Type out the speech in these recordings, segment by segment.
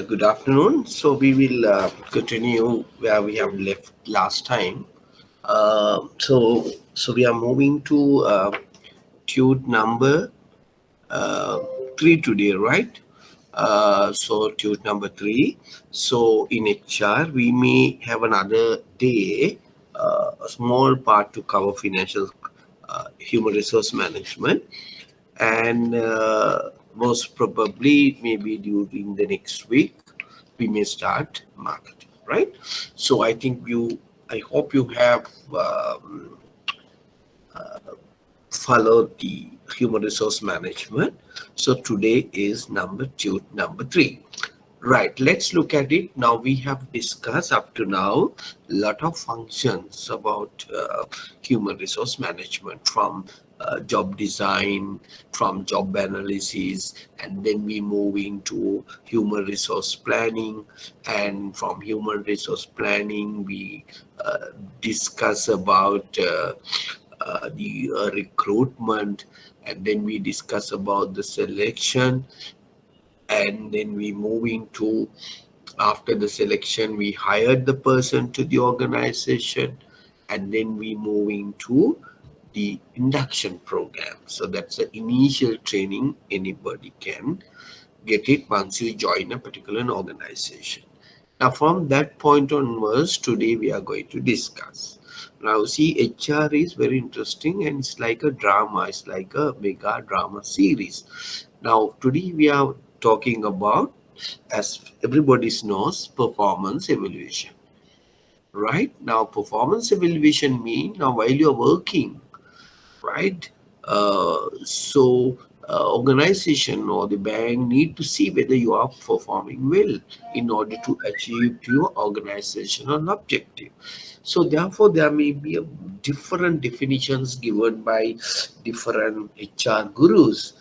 Good afternoon. So we will continue where we have left last time. So we are moving to tude number uh, three today, right? So tude number three. So in HR, we may have another day, a small part to cover financial human resource management, and most probably maybe during the next week we may start marketing, right? So I hope you have followed the human resource management. So today is number three. Right, let's look at it. Now we have discussed up to now a lot of functions about human resource management, from job design, from job analysis, and then we move into human resource planning. And from human resource planning, we discuss about the recruitment, and then we discuss about the selection, and then we move into, after the selection we hired the person to the organization, and then we move into the induction program. So that's the initial training anybody can get it once you join a particular organization. Now from that point onwards, today we are going to discuss. Now see, HR is very interesting, and it's like a drama, it's like a mega drama series. Now today we are talking about, as everybody knows, performance evaluation. Right? Now performance evaluation means, now while you're working, right? Organization or the bank need to see whether you are performing well in order to achieve your organizational objective. So therefore, there may be a different definitions given by different HR gurus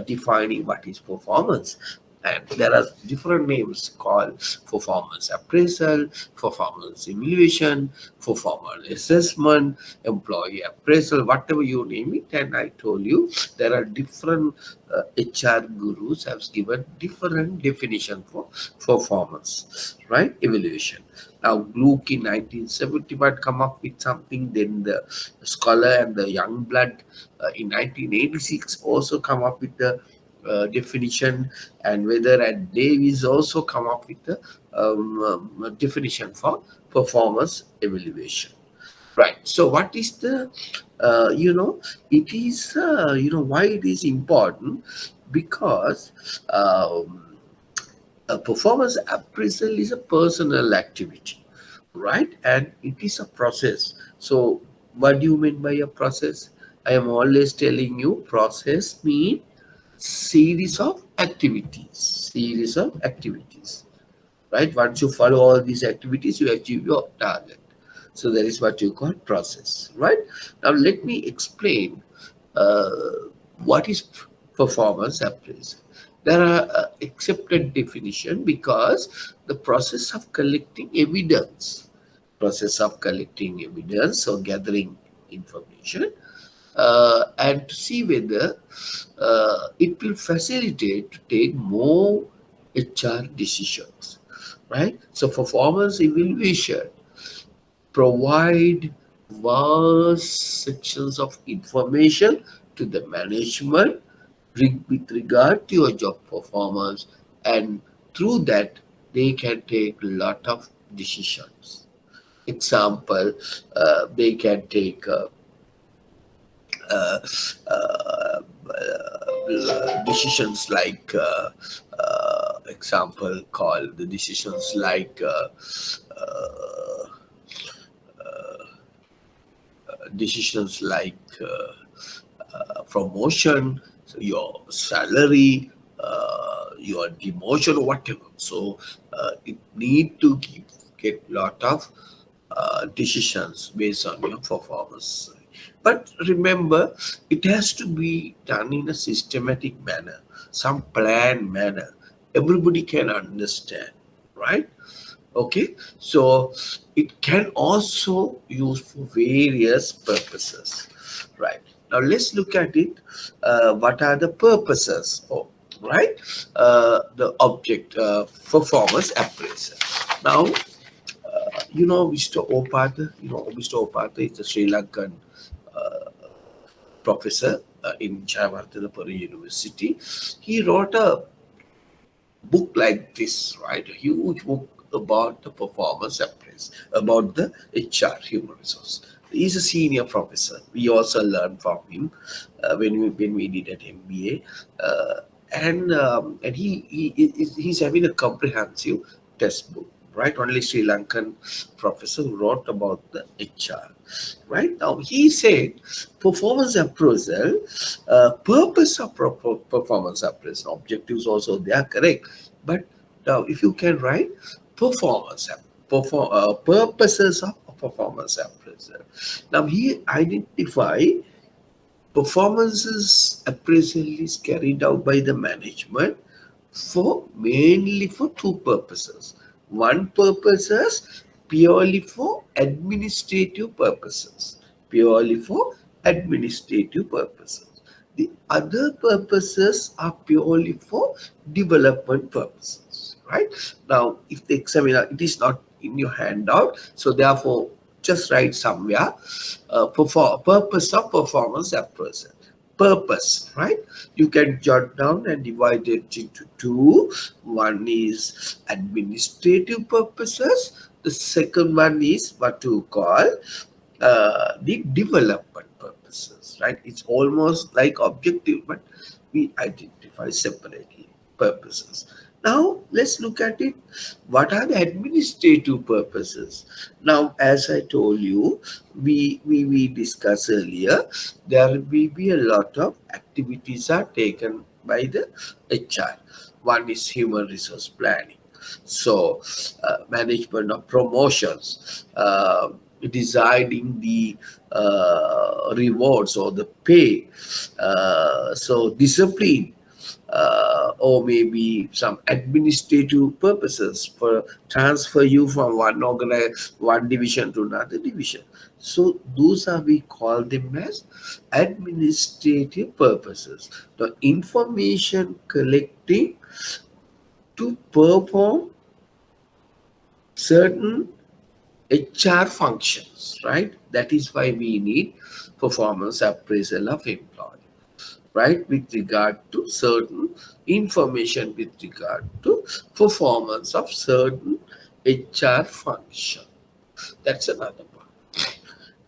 defining what is performance. And there are different names called performance appraisal, performance evaluation, performance assessment, employee appraisal, whatever you name it. And I told you there are different HR gurus have given different definition for performance, right? Evaluation. Now, Gluck in 1971 come up with something. Then the scholar and the young blood in 1986 also come up with the definition, and whether and Davies also come up with the definition for performance evaluation. Right. So, what is the, it is, why it is important? Because a performance appraisal is a personal activity, right? And it is a process. So, what do you mean by a process? I am always telling you, process means series of activities, right? Once you follow all these activities, you achieve your target. So that is what you call process, right? Now let me explain uh, what is performance appraisal. There are accepted definition, because the process of collecting evidence or gathering information, and to see whether it will facilitate to take more HR decisions, right? So performance evaluation provide vast sections of information to the management with regard to your job performance, and through that they can take a lot of decisions. Example, they can take uh, uh, decisions like, example called the decisions like uh, promotion, so your salary, your demotion, whatever. So it need to get lot of decisions based on your performance. But remember, it has to be done in a systematic manner, some planned manner. Everybody can understand, right? Okay, so it can also use for various purposes, right? Now let's look at it. What are the purposes? Oh, right? The object performance appraisal. Now, Mr. Opata, Mr. Opata is a Sri Lankan professor in Jawaharlal University. He wrote a book like this, right? A huge book about the performance appraisal, about the HR, human resource. He's a senior professor. We also learned from him when we did at MBA, and he's having a comprehensive test book, right? Only Sri Lankan professor who wrote about the HR. Right now, he said performance appraisal, purpose of performance appraisal, objectives also they are correct. But now, if you can write purposes of performance appraisal. Now, he identify performances appraisal is carried out by the management for mainly for two purposes. One purpose is purely for administrative purposes. Purely for administrative purposes. The other purposes are purely for development purposes. Right? Now, if the examiner, it is not in your handout, so therefore just write somewhere purpose of performance appraisal. Purpose, right? You can jot down and divide it into two. One is administrative purposes. The second one is what to call the development purposes, right? It's almost like objective, but we identify separately purposes. Now let's look at it. What are the administrative purposes? Now, as I told you, we discussed earlier, there will be a lot of activities are taken by the HR. One is human resource planning. So, management of promotions, deciding the rewards or the pay, so discipline, or maybe some administrative purposes for transfer you from one division to another division. So those are, we call them as administrative purposes. The information collecting to perform certain HR functions, right? That is why we need performance appraisal of employee, right? With regard to certain information with regard to performance of certain HR function. That's another part.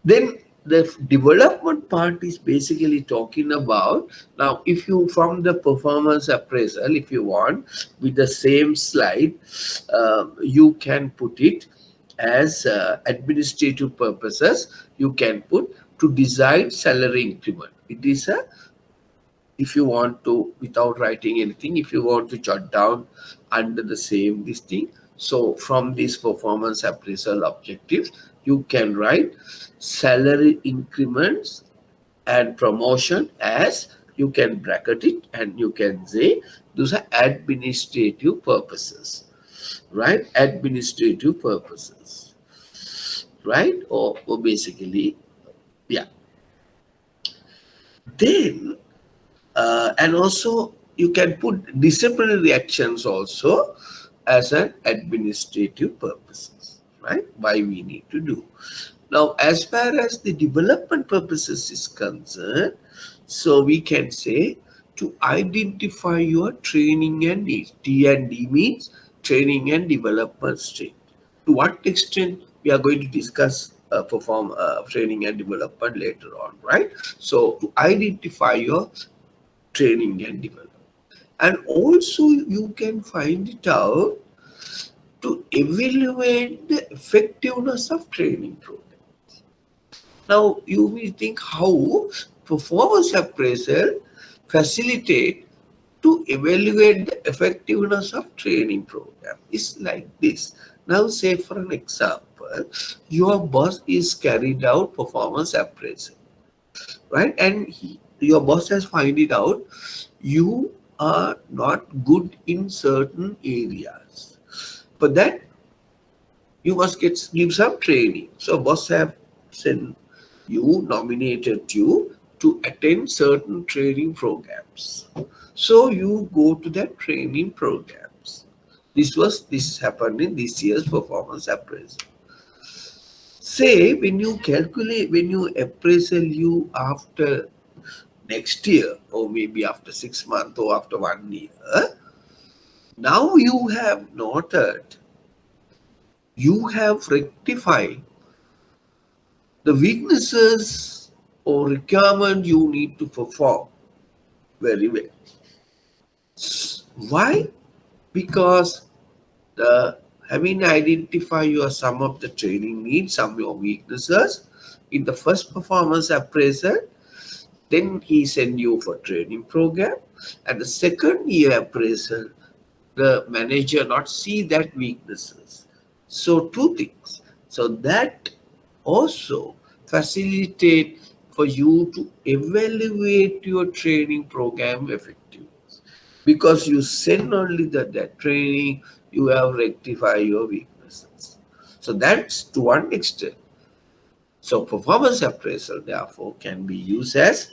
Then the development part is basically talking about, now if you from the performance appraisal, if you want with the same slide, you can put it as administrative purposes. You can put to decide salary increment. It is a, if you want to, without writing anything, if you want to jot down under the same this thing, so from these performance appraisal objectives you can write salary increments and promotion, as you can bracket it and you can say those are administrative purposes, right? Administrative purposes, right? Or basically, yeah. Then and also you can put disciplinary actions also as an administrative purposes, right? Why we need to do. Now, as far as the development purposes is concerned, so we can say to identify your training and needs. T&D means training and development stream. To what extent we are going to discuss perform training and development later on, right? So to identify your training and development. And also you can find it out to evaluate the effectiveness of training program. Now you will think how performance appraisal facilitate to evaluate the effectiveness of training program. It's like this. Now say for an example, your boss is carried out performance appraisal, right? And your boss has find it out you are not good in certain areas. For that, you must give some training. So boss have sent you, nominated you to attend certain training programs. So you go to that training programs. This happened in this year's performance appraisal. Say when you appraisal you after next year, or maybe after 6 months or after 1 year, now you have noted, you have rectified the weaknesses or requirement you need to perform very well. Why? Because the having identified your some of the training needs, some of your weaknesses in the first performance appraisal, then he send you for training program. And the second year appraisal, the manager not see that weaknesses. So two things. So that also facilitate for you to evaluate your training program effectiveness, because you send only that training, you have rectified your weaknesses. So that's to one extent. So performance appraisal therefore can be used as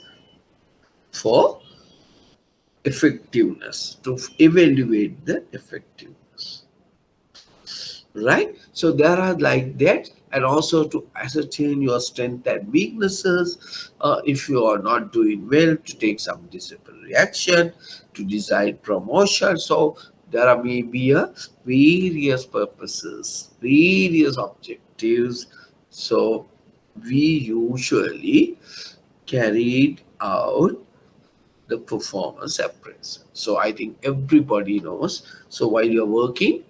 for effectiveness, to evaluate the effectiveness, right? So there are like that, and also to ascertain your strength and weaknesses. If you are not doing well, to take some disciplinary action, to decide promotion. So there are maybe a various purposes, various objectives. So we usually carried out the performance appraisal. So I think everybody knows. So while you're working,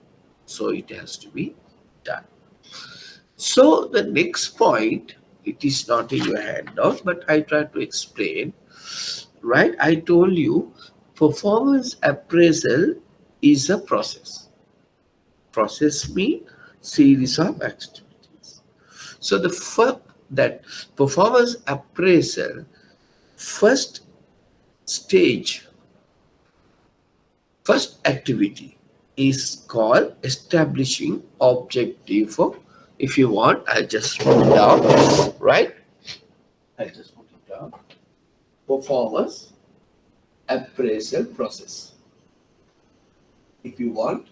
so it has to be done. So the next point, it is not in your handout, but I try to explain, right? I told you performance appraisal is a process. Process means series of activities. So the first, that performance appraisal, first stage, first activity is called establishing objective for, if you want, I'll just put it down, right? I'll just put it down. Performance appraisal process. If you want,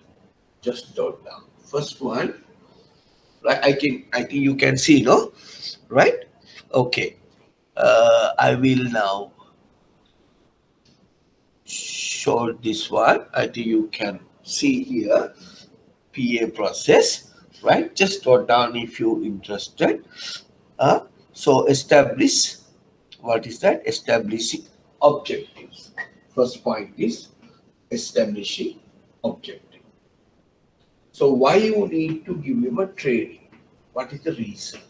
just jot down. First one, right? I think you can see, no? Right? Okay. I will now show this one. I think you can see here, PA process, right? Just jot down if you're interested. So establish, what is that? Establishing objectives. First point is establishing objective. So why you need to give him a training? What is the reason?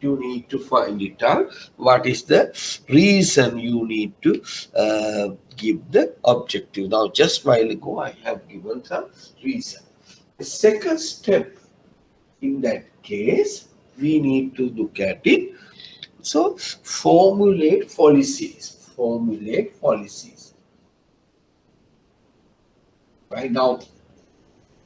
You need to find it out. What is the reason you need to give the objective? Now, just while ago, I have given some reason. The second step in that case, we need to look at it. So, formulate policies. Formulate policies. Right now,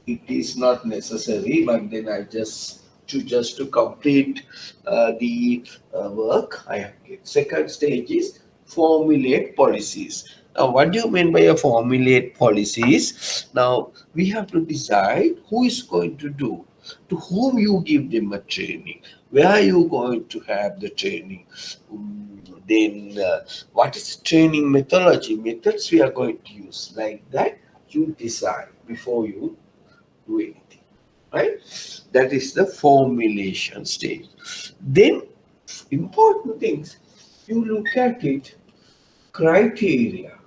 it is not necessary, but then I just to complete the work, I have given. Second stage is formulate policies. Now, what do you mean by a formulate policies? Now, we have to decide who is going to do, to whom you give them a training, where are you going to have the training, then what is the training methodology, methods we are going to use. Like that, you decide before you do anything. Right? That is the formulation stage. Then, important things, you look at it, criteria.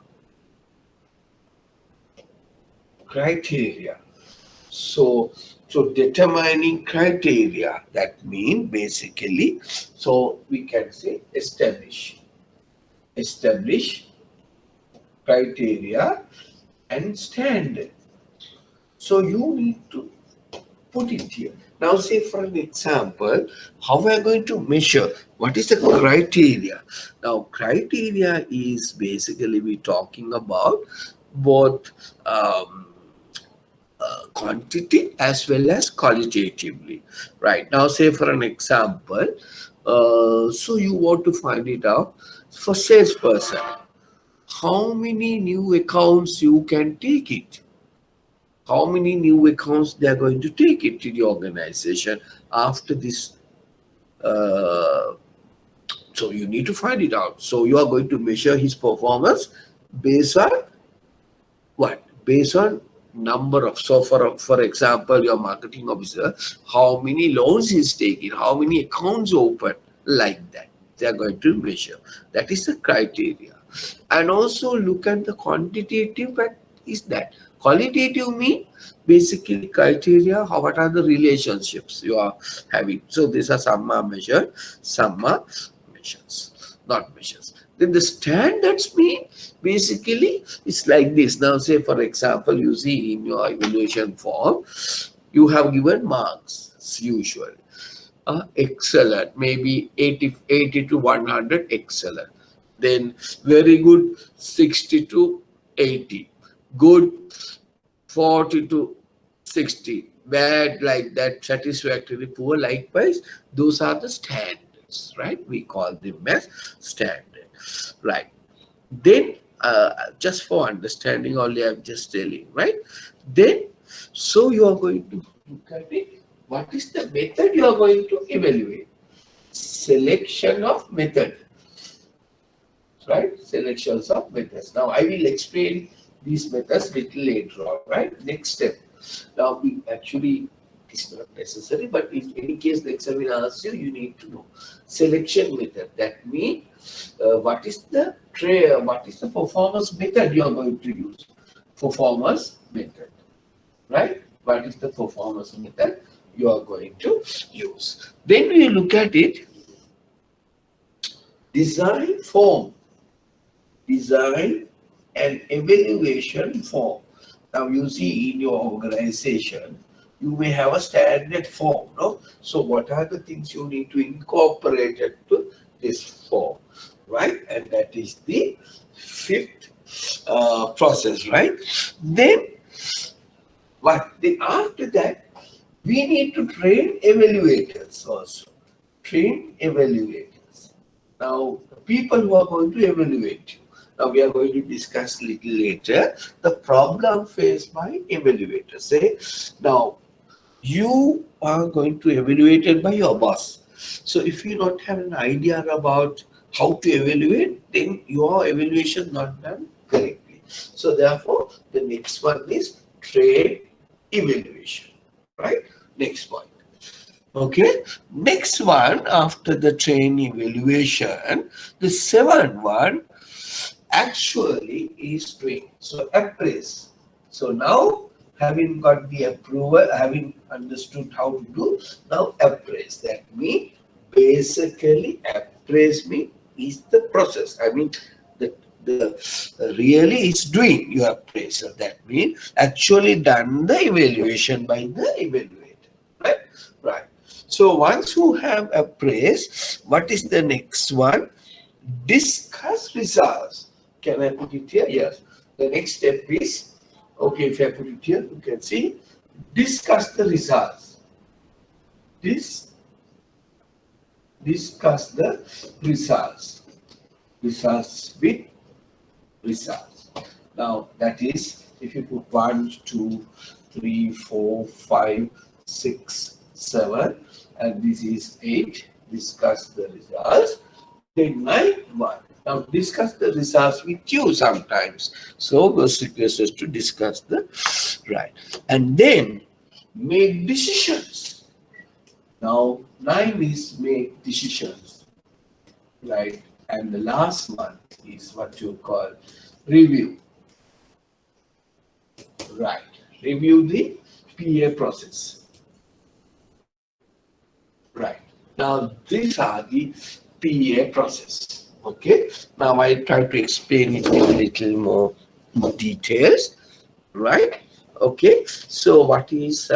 Criteria. So determining criteria, that means basically, so we can say establish criteria and standard. So you need to put it here. Now, say for an example, how we are going to measure? What is the criteria? Now, criteria is basically we talking about both quantity as well as qualitatively. Right now, say for an example, so you want to find it out. for salesperson, how many new accounts you can take it? How many new accounts they are going to take it to the organization after this? Uh, so you need to find it out. So you are going to measure his performance based on what? Based on number of, so for example, your marketing officer, how many loans he's taking, how many accounts open, like that. They are going to measure. That is the criteria. And also look at the quantitative, but is that qualitative mean basically criteria, how what are the relationships you are having. So these are some are measured, some are measures, not measures. Then the standards mean basically it's like this. Now say for example, you see in your evaluation form, you have given marks usually. Excellent, maybe 80 to 100, excellent. Then very good, 60 to 80. Good, 40 to 60. Bad, like that, satisfactory, poor, likewise. Those are the standards, right? We call them as standard, right? Then, just for understanding only, I'm just telling, right? Then, so you are going to look at it. What is the method you are going to evaluate? Selection of method, right? Selections of methods. Now I will explain these methods little later on, right? Next step. Now we actually, it's not necessary, but in any case the examiner asks you, you need to know selection method. That means what is the performance method you are going to use? Performance method, right? What is the performance method you are going to use? Then we look at it. Design form. Design and evaluation form. Now you see in your organization, you may have a standard form, no? So what are the things you need to incorporate into this form, right? And that is the fifth process, right? Then what? Then after that, we need to train evaluators also. Train evaluators. Now, the people who are going to evaluate you. Now, we are going to discuss little later the problem faced by evaluators. Say, now, you are going to evaluate it by your boss. So, if you don't have an idea about how to evaluate, then your evaluation not done correctly. So, therefore, the next one is train evaluation, right? Next point. Okay, next one after the train evaluation, the seventh one actually is doing. So appraise. So now having got the approval, having understood how to do, now appraise. That means basically appraise me is the process. I mean the really is doing your appraisal. That means actually done the evaluation by the evaluator, right? Right. So once you have appraised, what is the next one? Discuss results. Can I put it here? Yes. The next step is, okay, if I put it here, you can see, discuss the results. Discuss the results. Results with results. Now that is, if you put 1, 2, 3, 4, 5, 6, 7, and this is 8. Discuss the results. Then 9, 1. Now discuss the results with you sometimes. So first request is to discuss the right. And then make decisions. Now 9 is make decisions. Right. And the last one is what you call review. Right. Review the PA process. Right. Now these are the PA process. Okay. Now I try to explain it in a little more details. Right. Okay. So what is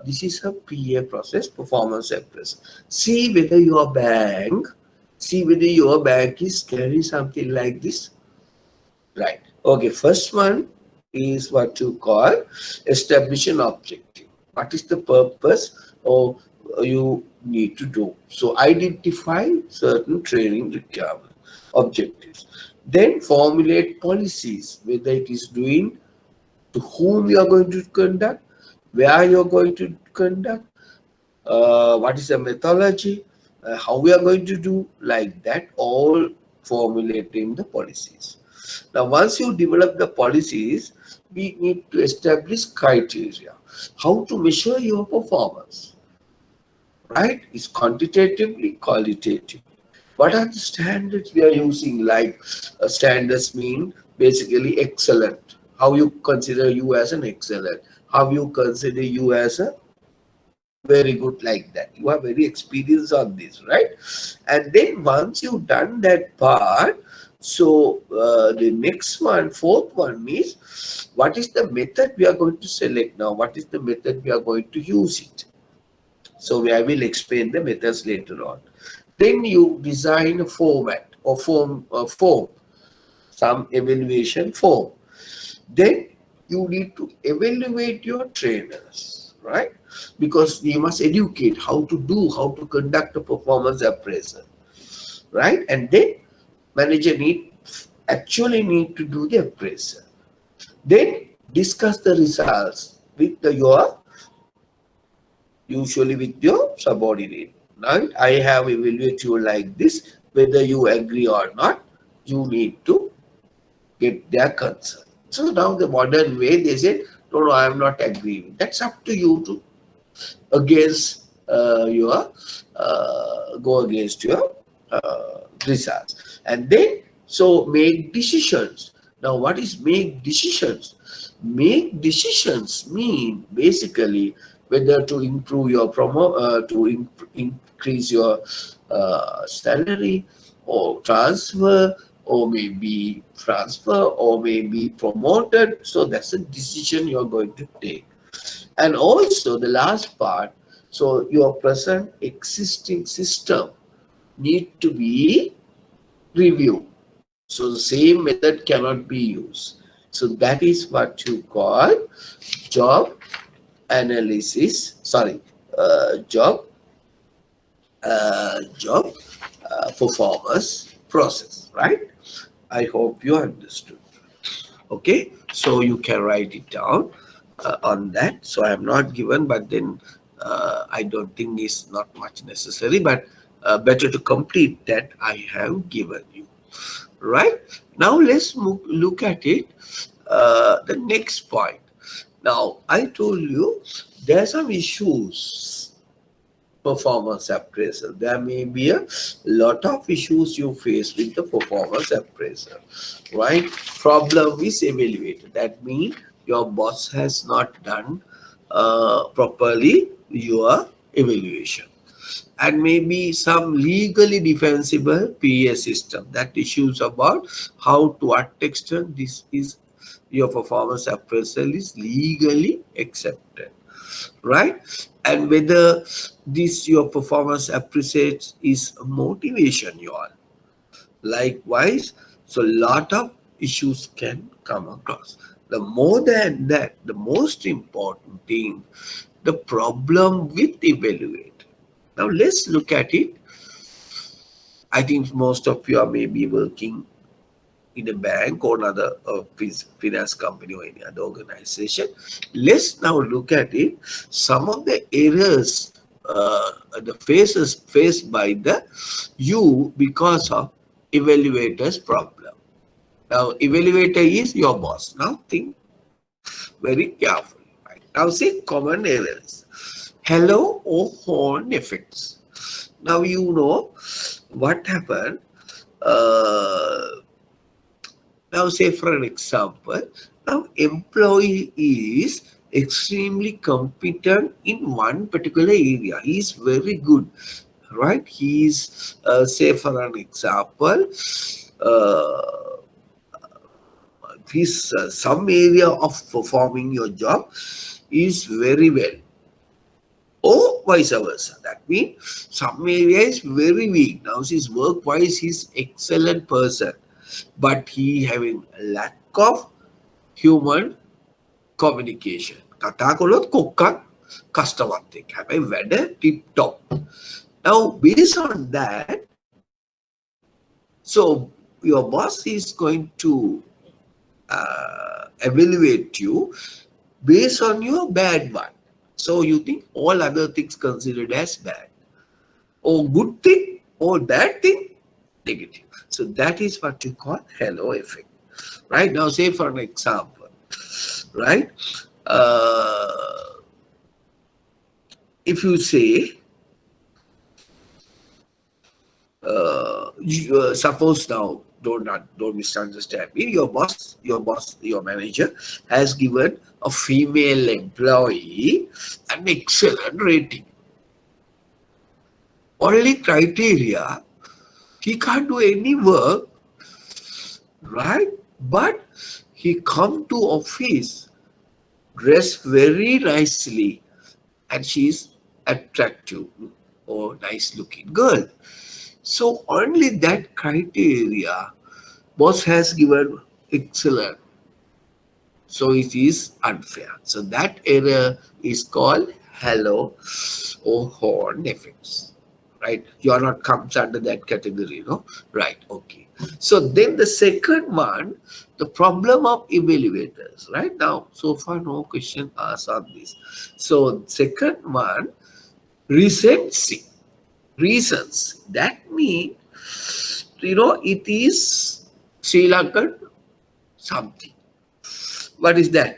this is a PA process, performance appraisal. See whether your bank is carrying something like this. Right. Okay. First one is what you call establish an objective. What is the purpose or you need to do? So identify certain training requirements. objectives. Then formulate policies, whether it is doing, to whom you are going to conduct, where you are going to conduct, what is the methodology, how we are going to do, like that, all formulating the policies. Now, once you develop the policies, we need to establish criteria. How to measure your performance, right? It's quantitatively, qualitatively. What are the standards we are using? Like standards mean basically excellent. How you consider you as an excellent? How you consider you as a very good, like that? You are very experienced on this, right? And then once you've done that part, so the next one, fourth one is, what is the method we are going to select now? What is the method we are going to use it? So I will explain the methods later on. Then you design a format or form, some evaluation form. Then you need to evaluate your trainers, right? Because you must educate how to do, how to conduct a performance appraisal, right? And then manager actually need to do the appraisal. Then discuss the results with usually with your subordinate. Now I have evaluated you like this, whether you agree or not, you need to get their consent. So now the modern way, they said, no, I am not agreeing. That's up to you to against your go against your results. And then so make decisions. Now what is make decisions? Make decisions mean basically whether to improve your increase your salary, or transfer, or maybe transfer, or maybe promoted. So that's a decision you're going to take. And also the last part, so your present existing system need to be reviewed. So the same method cannot be used. So that is what you call job analysis, sorry, job performance process, right? I hope you understood. Okay, so you can write it down on that. So I have not given, but then I don't think it's not much necessary, but better to complete that I have given you. Right, now let's look at it, the next point. Now I told you there are some issues, performance appraisal. There may be a lot of issues you face with the performance appraisal, right? Problem is evaluated. That means your boss has not done properly your evaluation. And maybe some legally defensible PA system that issues about how to what extent this is your performance appraisal is legally accepted, right? And whether this your performance appreciates is motivation you all. Likewise, so a lot of issues can come across. The more than that, the most important thing, the problem with evaluate. Now let's look at it. I think most of you are maybe working in a bank or another finance company or any other organization. Let's now look at it. Some of the errors, the phases faced by the you because of evaluator's problem. Now, evaluator is your boss. Now, think very carefully. Right? Now, see common errors. Hello or horn effects. Now, you know what happened. Now, say for an example, now employee is extremely competent in one particular area. He is very good, right? He is, say for an example, his some area of performing your job is very well, or vice versa. That means some area is very weak. Now, his work-wise, he's excellent person, but he having lack of human communication. කතා කළොත් කොක්කක් කස්ටමර්ත් එක්ක. හැබැයි වැඩ tip top. Now, based on that, so your boss is going to evaluate you based on your bad one. So you think all other things considered as bad, or good thing, or bad thing, negative. So that is what you call halo effect. Right now, say for an example, right? Uh, if you say, suppose now, don't misunderstand me. Your manager has given a female employee an excellent rating. Only criteria, he can't do any work, right? But he come to office dressed very nicely, and she's attractive or nice looking girl. So only that criteria boss has given excellent. So it is unfair. So that error is called halo or horn effects. Right? You are not comes under that category, no? Right, okay. So then the second one, the problem of evaluators, right? Now, so far no question asked on this. So second one, recency. Reasons. That means, it is Sri Lankan something. What is that?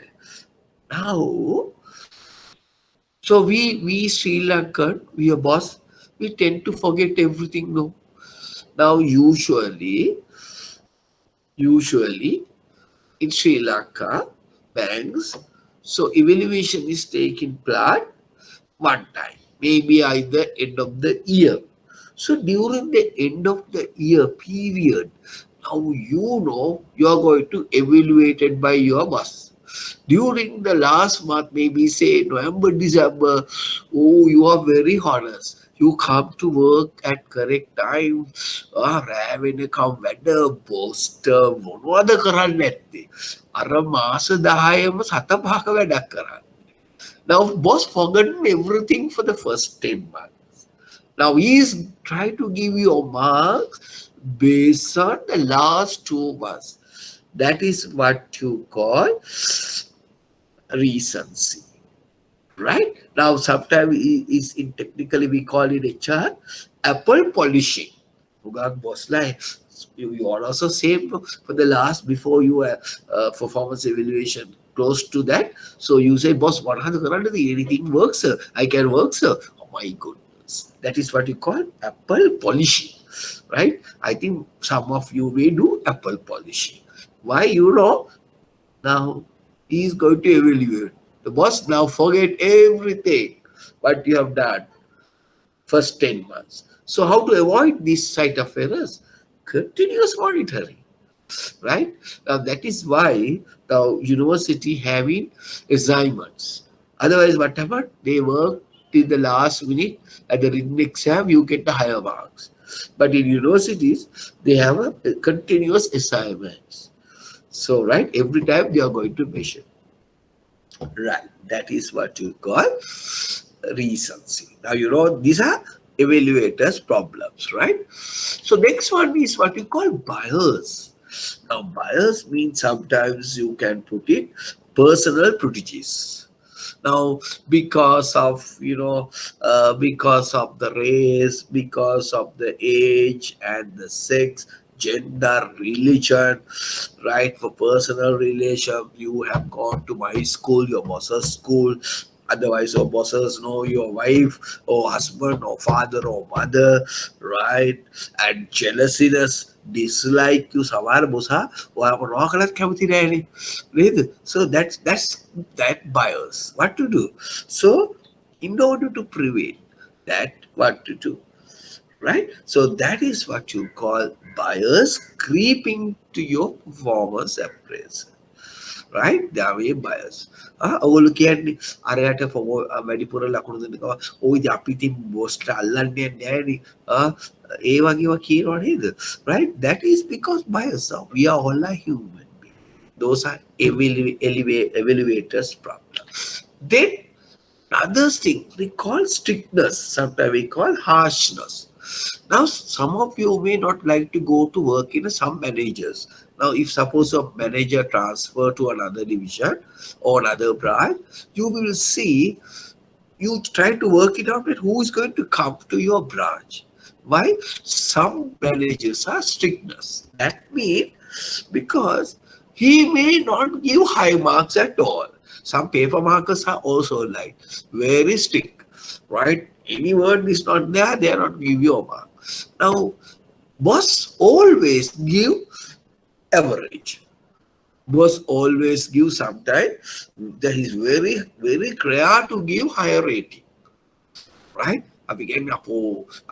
Now, so we Sri Lankan, we are boss, we tend to forget everything, no? Now, usually in Sri Lanka, banks, so evaluation is taking place one time, maybe either end of the year. So during the end of the year period, now you are going to evaluate it by your boss. During the last month, maybe say November, December, oh, you are very honest. You come to work at correct time. රෑ වෙනකම් වැඩ බෝස්ට මොනවද කරන්නේ නැත්තේ. අර මාස 10ම සත පහක වැඩක් කරන්නේ. Now, boss forgotten everything for the first 10 months. Now, he is trying to give you marks based on the last 2 months. That is what you call recency. Right? Now, sometimes is in technically we call it HR apple polishing. Boss like you are also same for the last before you performance evaluation close to that. So you say, boss, what has anything works, sir? I can work, sir. Oh my goodness. That is what you call apple polishing. Right? I think some of you may do apple polishing. Why? Now he is going to evaluate. The boss now forget everything what you have done first 10 months. So how to avoid this type of errors? Continuous monitoring. Right? Now that is why the university having assignments. Otherwise, whatever they work till the last minute at the written exam, you get the higher marks. But in universities, they have a continuous assignments. So, right, every time they are going to measure. Right, that is what you call recency. Now, these are evaluators problems, right? So, next one is what you call bias. Now, bias means sometimes you can put it personal prejudice. Now, because of because of the race, because of the age and the sex, gender, religion, right? For personal relation, you have gone to my school, your boss's school. Otherwise, your bosses know your wife or husband or father or mother, right? And jealousiness, dislike you, සමහර බොසා ඔයා මොනවා කළත් කැමති නෑනේ නේද? So that's that bias. What to do? So in order to prevent that, what to do? Right? So that is what you call bias creeping to your performance appraisal. Right? They are very biased. ඔගොල්ලෝ කියන්නේ අරයට වැඩිපුර ලකුණු දෙනවා. ඔය ඉතින් අපි ඉතින් බොස්ට අල්ලන්නේ නෑනේ. ඒ වගේව කියනවා නේද? Right? That is because bias. We are all a human being. Those are evaluators problem. Then another thing we call strictness. Sometimes we call harshness. Now, some of you may not like to go to work in some managers. Now, if suppose a manager transfer to another division or another branch, you will see, you try to work it out with who is going to come to your branch. Why? Some managers are strictness. That means because he may not give high marks at all. Some paper markers are also like very strict, right? Any word is not there, they are not give you a mark. Now, boss always give average. Boss always give sometimes that is very rare to give higher rating, right? අපි කියන්නේ අපෝ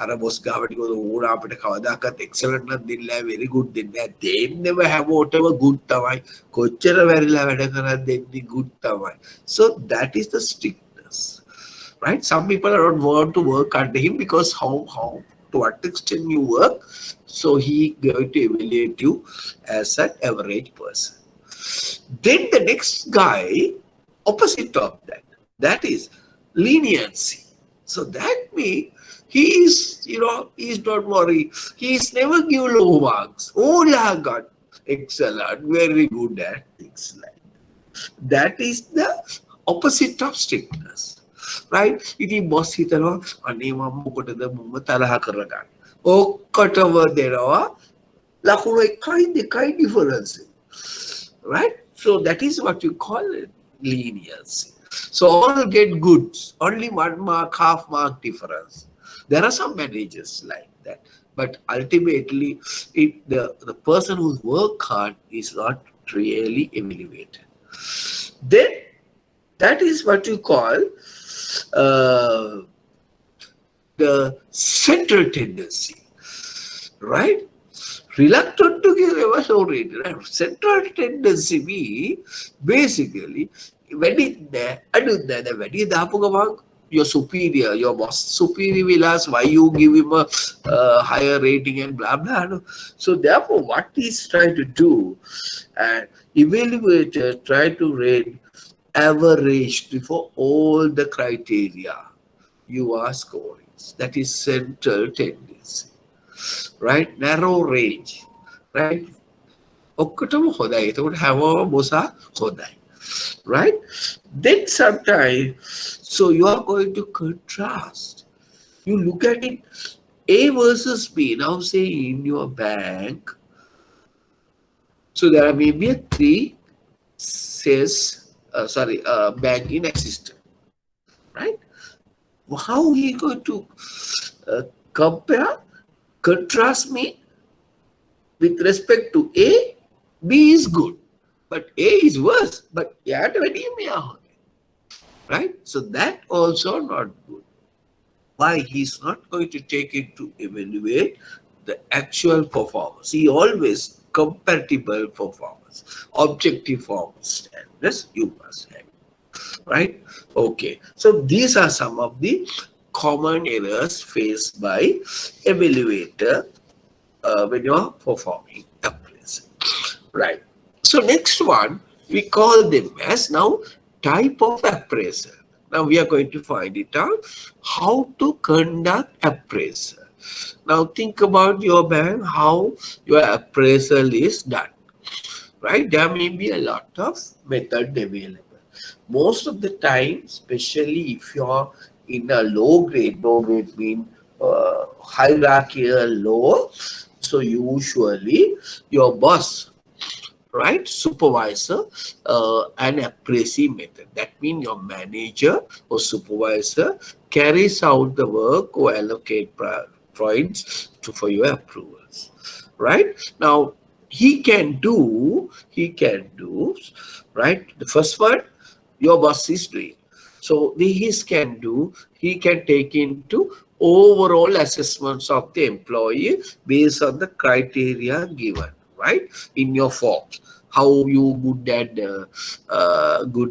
අර boss ගාවට ගිහුවොත් ඕන අපිට කවදාකවත් excellent නම් දෙන්නේ නැහැ very good දෙන්නේ නැහැ දෙන්නව හැමෝටම good තමයි කොච්චර වැරිලා වැඩ කරත් දෙන්නේ good තමයි. So that is the strictness, right? Some people don't want to work under him because how to what extent you work, so he going to evaluate you as an average person. Then the next guy, opposite of that, that is leniency. So that means he is, he is not worried. He is never give low marks. Oh, I got excellent, very good at things like that. That is the opposite of strictness, right? ඉතින් boss හිතනවා අනේ මම මොකටද මම තරහ කරගන්නේ. ඔක්කොටම දෙනවා ලකුණු එකයි දෙකයි difference. Right? So that is what you call it, leniency. So all get goods, only 1 mark, half mark difference. There are some managers like that, but ultimately the person who's worked hard is not really evaluated. Then that is what you call the central tendency, right? Reluctant to give ever so rated. Central tendency means basically when it there, I do that. When it your superior, your boss superior will ask why you give him a higher rating and blah blah. So therefore, what he's trying to do, and evaluator try to rate average for all the criteria you are scoring. That is central tendency, right? Narrow range, right? ඔක්කොටම හොඳයි. එතකොට හැමෝම මොසා හොඳයි. Right? Then sometimes, so you are going to contrast. You look at it, A versus B. Now say in your bank, so there are maybe a 3 bank in existence, right? How he going to compare, contrast me with respect to A? B is good. But A is worse, but right? So that also not good. Why? He's not going to take it to evaluate the actual performance. He always compatible performance, objective performance standards you must have, right? Okay. So these are some of the common errors faced by evaluator when you are performing appraisal, right? So next one, we call them as now type of appraisal. Now we are going to find it out how to conduct appraisal. Now think about your bank, how your appraisal is done, right? There may be a lot of method available. Most of the time, especially if you are in a low grade mean hierarchical low, so usually your boss, right, supervisor and appraisee method. That means your manager or supervisor carries out the work or allocate points for your approvals, right? Now he can do, right? The first one your boss is doing. So he can take into overall assessments of the employee based on the criteria given, right, in your forms. How you good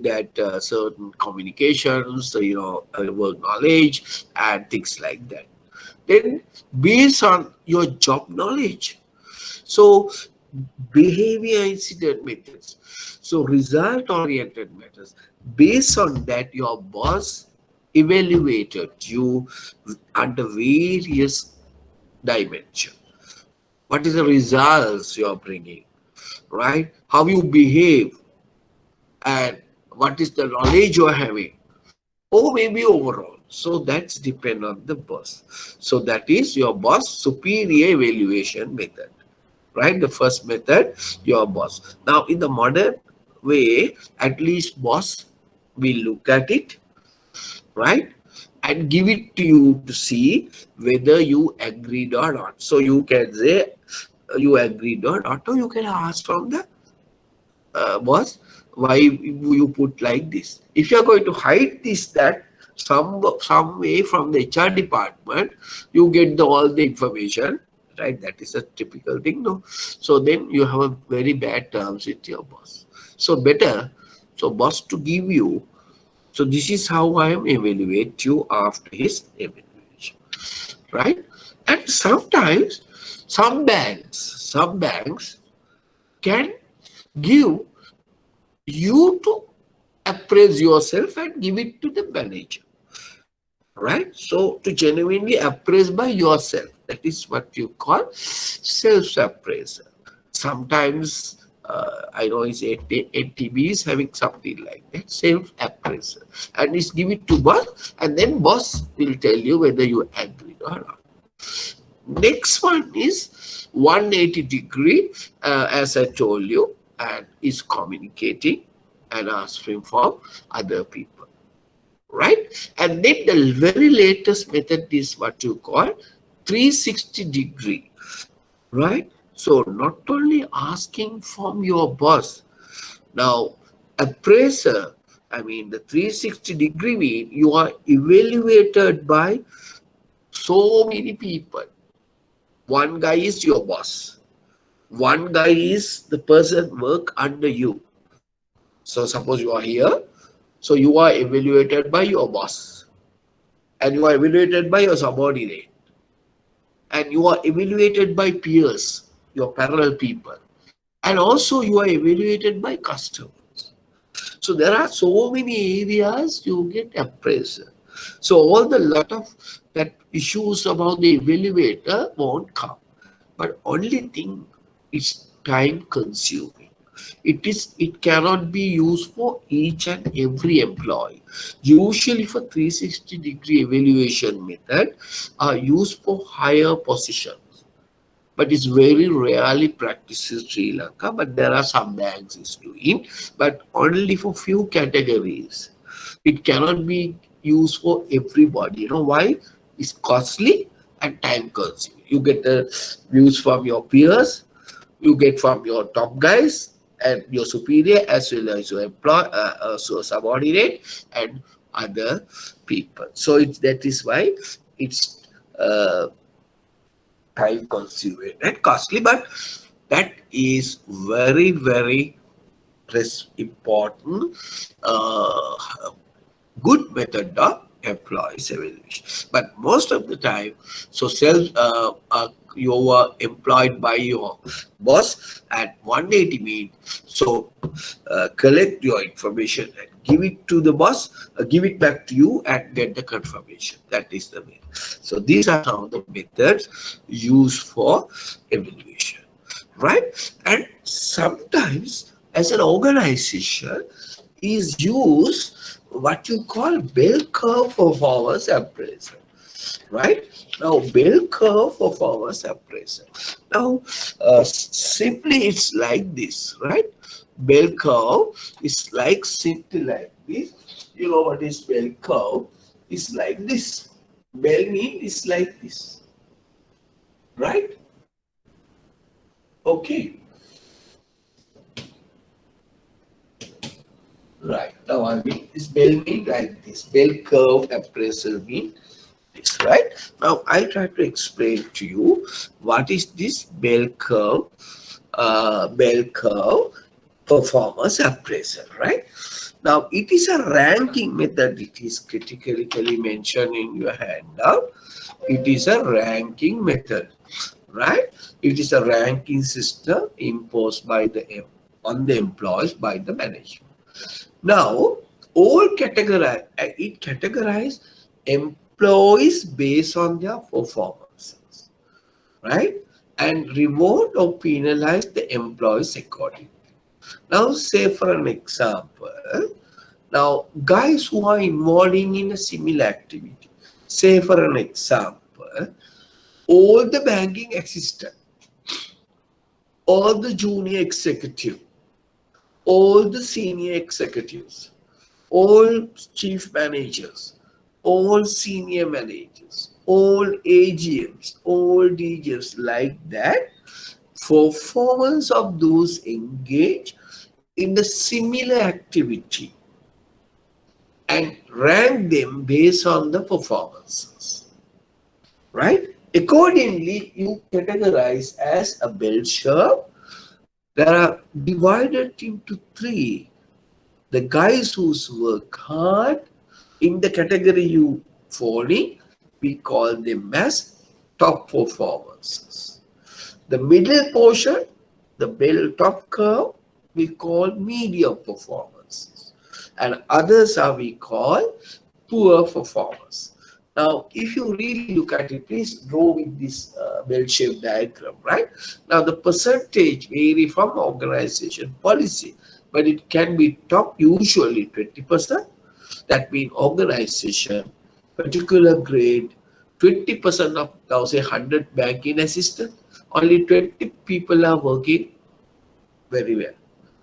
at certain communications, work knowledge and things like that. Then based on your job knowledge, so behavior incident methods, so result oriented methods. Based on that, your boss evaluated you under various dimension. What is the results you are bringing, right? How you behave, and what is the knowledge you are having, or maybe overall. So that's depend on the boss. So that is your boss superior evaluation method, right? The first method, your boss. Now in the modern way, at least boss will look at it, right, and give it to you to see whether you agreed or not. So you can say you agreed or not, or you can ask from the boss, why you put like this. If you are going to hide this, that some way from the HR department, you get all the information, right? That is a typical thing, no? So then you have a very bad terms with your boss. So better, so boss to give you. So this is how I am evaluate you after his evaluation, right? And sometimes some banks can give you to appraise yourself and give it to the manager, right? So to genuinely appraise by yourself, that is what you call self-appraisal. Sometimes I know it's ATB is having something like that, self-appraisal, and it's give it to boss, and then boss will tell you whether you agree or not. Next one is 180 degree, as I told you, and is communicating and asking for other people, right? And then the very latest method is what you call 360 degree, right? So not only asking from your boss, now appraiser, I mean the 360 degree mean you are evaluated by so many people. One guy is your boss. One guy is the person work under you. So suppose you are here. So you are evaluated by your boss. And you are evaluated by your subordinate. And you are evaluated by peers, your parallel people. And also you are evaluated by customers. So there are so many areas you get appraised. So all the lot of that issues about the evaluator won't come. But only thing is time consuming. It cannot be used for each and every employee. Usually for 360 degree evaluation method are used for higher positions, but it's very rarely practiced in Sri Lanka. But there are some banks is doing, but only for few categories. It cannot be used for everybody. You know why? It's costly and time consuming. You get the views from your peers, you get from your top guys and your superior, as well as your so subordinate and other people. So that is why it's time consuming and costly, but that is very important uh, good method of employees evaluation. But most of the time, so you are employed by your boss at 180 mean, so collect your information and give it to the boss, give it back to you and get the confirmation. That is the way. So these are some of the methods used for evaluation, right? And sometimes as an organization is used what you call bell curve performance appraisal, right? Now bell curve performance appraisal. Now simply it's like this, right? Bell curve is like simply like this. You know what is bell curve? It's like this. Bell mean is like this, right? Okay. Right. Now I mean this bell mean like this. Bell curve appraisal mean this, right? Now I'll try to explain to you what is this bell curve performance appraisal, right? Now it is a ranking method. It is critically mentioned in your handout. It is a ranking method, right? It is a ranking system imposed by on the employees by the management. Now, it categorize employees based on their performances. right? And reward or penalize the employees accordingly. Now, say for an example, now guys who are involving in a similar activity, say for an example, all the banking assistant, all the junior executive, all the senior executives, all chief managers, all senior managers, all AGMs, all DGs like that, performance of those engaged in the similar activity and rank them based on the performances, right? Accordingly, you categorize as a bell curve. There are divided into three. The guys whose work hard in the category you fall in, we call them as top performances. The middle portion, the bell top curve, we call medium performances. And others are we call poor performance. Now, if you really look at it, please draw with this bell-shaped diagram, right? Now, the percentage vary from organization policy, but it can be top usually 20%. That means organization, particular grade, 20% of, now say 100 banking assistant, only 20 people are working very well.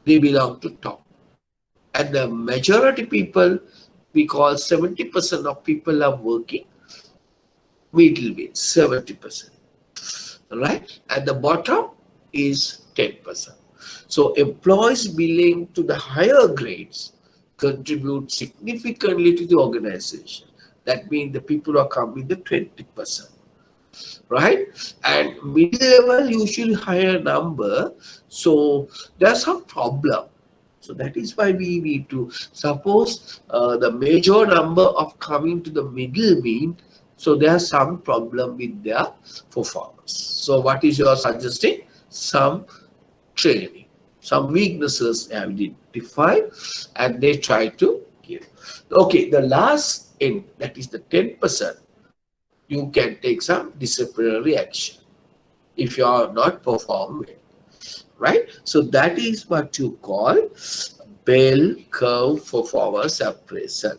They belong to top. And the majority people, we call 70% of people are working middle way, 70%. Right? At the bottom is 10%. So employees belonging to the higher grades contribute significantly to the organization. That means the people who are coming the 20%. Right? And middle level usually higher number. So there's some problem. So that is why we need to suppose the major number of coming to the middle mean. So there's some problem with their performance. So what is your suggesting? Some training, some weaknesses have identified, and they try to give. Okay, the last end, that is the 10%, you can take some disciplinary action if you are not performing well, right? So that is what you call bell curve performance appraisal,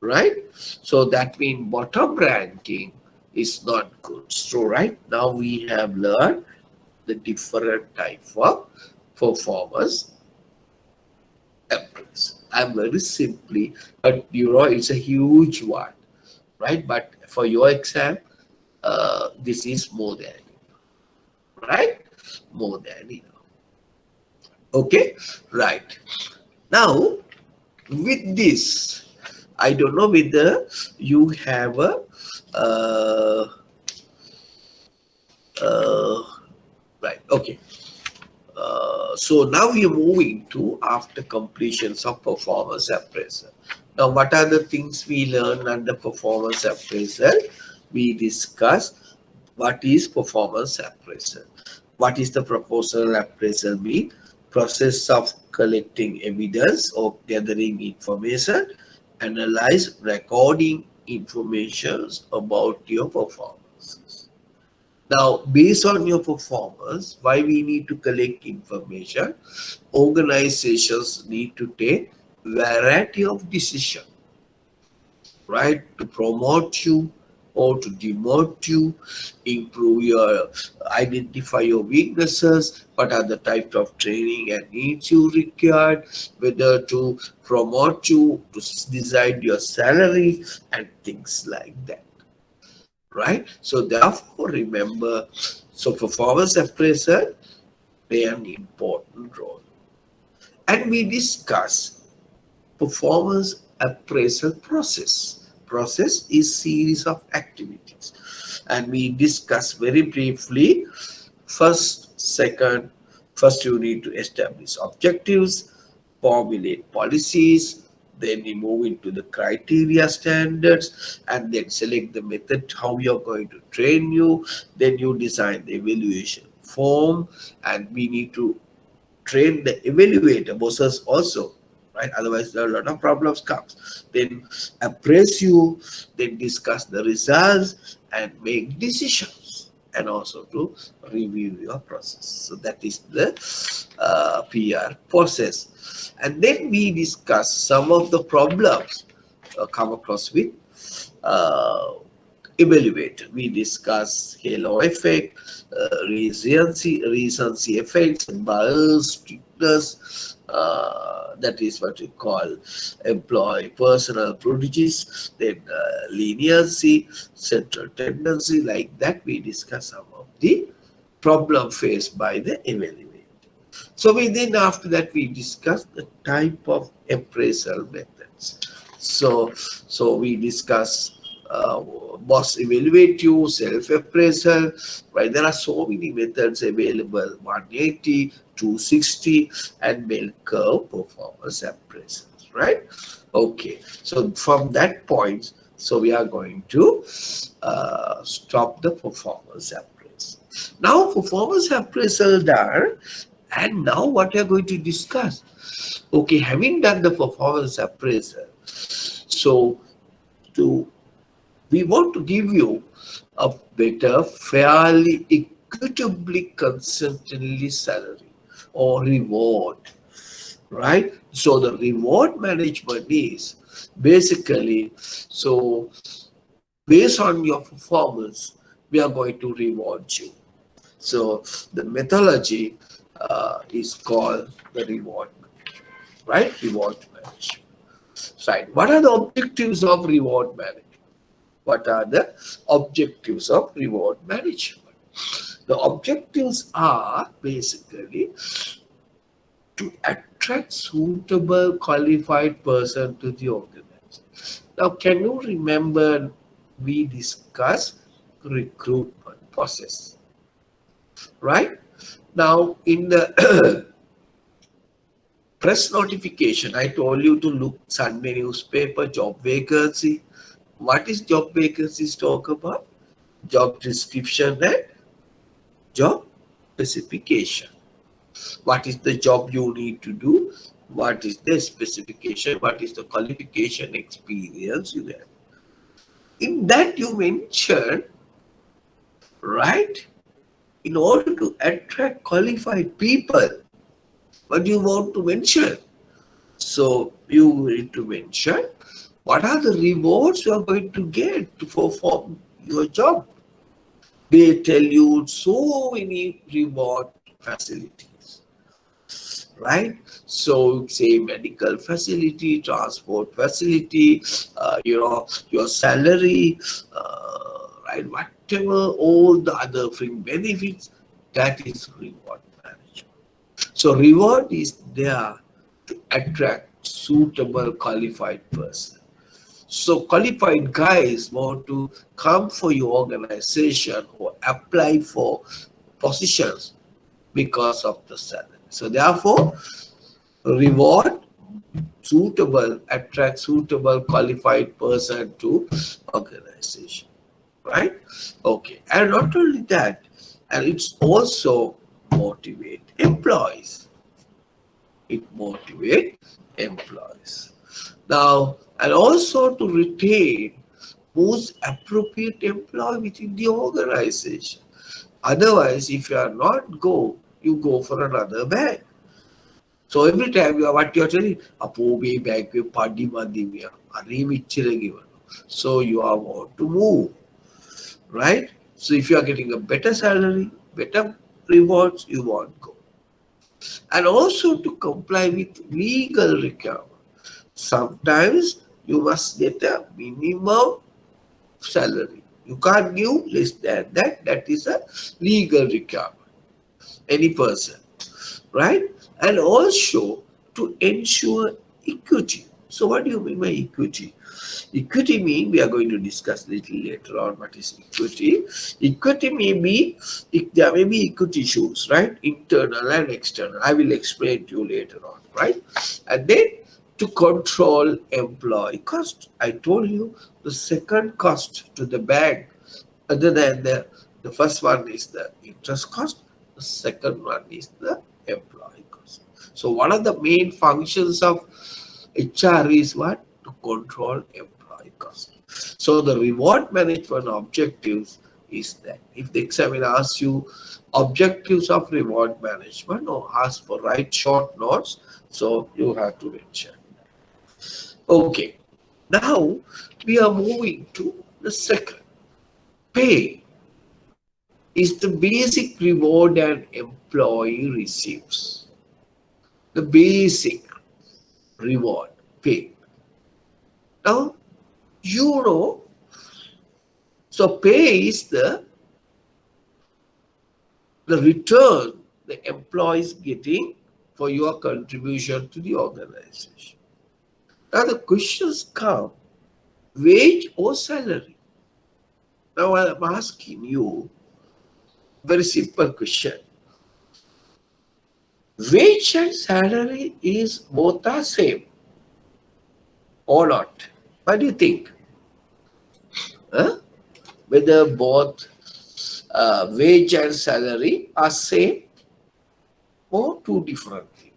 right? So that means bottom ranking is not good. So right now we have learned the different type of performance appraisal. I'm very simply, but you know it's a huge one, right? But for your exam, this is more than enough, right? More than enough. Okay, right. Now, with this, I don't know whether you have a right. Okay. So now we are moving to after completions of performance appraisal. Now, what are the things we learn under performance appraisal? We discuss what is performance appraisal. What is the proposal appraisal mean? Process of collecting evidence or gathering information, analyze, recording information about your performance. Now, based on your performance, why we need to collect information? Organizations need to take variety of decision, right? To promote you or to demote you, improve your, identify your weaknesses, what are the types of training and needs you required, whether to promote you, to decide your salary and things like that. Right? So therefore, remember, so performance appraisal play an important role. And we discuss performance appraisal process. Process is series of activities. And we discuss very briefly first, second, first you need to establish objectives, formulate policies, then we move into the criteria standards, and then select the method how you're going to train you. Then you design the evaluation form, and we need to train the evaluator bosses also, right? Otherwise there are a lot of problems comes. Then appraise you, then discuss the results and make decisions. and also to review your process. So that is the PR process. And then we discuss some of the problems come across with uh, evaluated. We discuss halo effect, recency effects, bias, strictness, that is what we call employee personal prejudice, then leniency, central tendency, like that we discuss some of the problem faced by the evaluator. So then after that we discuss the type of appraisal methods. So we discuss boss evaluative, self-appraisal, right? There are so many methods available, 180, 260, and bell curve performance appraisals, right? Okay, so from that point, so we are going to stop the performance appraisal. Now performance appraisal done, and now what we are going to discuss. Okay, having done the performance appraisal, so to we want to give you a better, fairly, equitably, consistently salary or reward, right? So the reward management is basically, so based on your performance, we are going to reward you. So the methodology is called the reward management, right? Reward management. Right. What are the objectives of reward management? What are the objectives of reward management? The objectives are basically to attract suitable qualified person to the organization. Now, can you remember we discussed recruitment process, right? Now, in the press notification, I told you to look Sunday newspaper, job vacancy. What is job vacancies talk about? Job description and job specification. What is the job you need to do? What is the specification? What is the qualification experience you have? In that you mention, right? In order to attract qualified people, what do you want to mention? So you need to mention what are the rewards you are going to get to perform your job. They tell you so many reward facilities, right? So say medical facility, transport facility, your salary, right? Whatever, all the other free benefits, that is reward management. So reward is there to attract suitable qualified person. So qualified guys want to come for your organization or apply for positions because of the salary. So therefore, reward suitable, attract suitable qualified person to organization, right? Okay, and not only that, and it's also motivate employees. It motivates employees. Now, and also to retain most appropriate employee within the organization. Otherwise, if you are not you go for another bank. So every time what you are telling, Apo bank party mandimia, so you are want to move, right? So if you are getting a better salary, better rewards, you want to go. And also to comply with legal requirements. Sometimes you must get a minimum salary. You can't give less than that. That is a legal requirement. Any person, right? And also to ensure equity. So what do you mean by equity? Equity means, we are going to discuss a little later on what is equity. Equity may be, there may be equity issues, right? Internal and external. I will explain to you later on, right? And then to control employee cost. I told you the second cost to the bank, other than the first one is the interest cost, the second one is the employee cost. So one of the main functions of HR is what? To control employee cost. So the reward management objectives is that. If the examiner asks you objectives of reward management or asks for write short notes, so you have to mention. Okay, now we are moving to the second. Pay is the basic reward an employee receives. The basic reward, pay. Now, you know, so pay is the return the employee is getting for your contribution to the organization. Now the questions come, wage or salary? Now I'm asking you very simple question. Wage and salary is both are same or not? What do you think? Huh? Whether both wage and salary are same or two different things?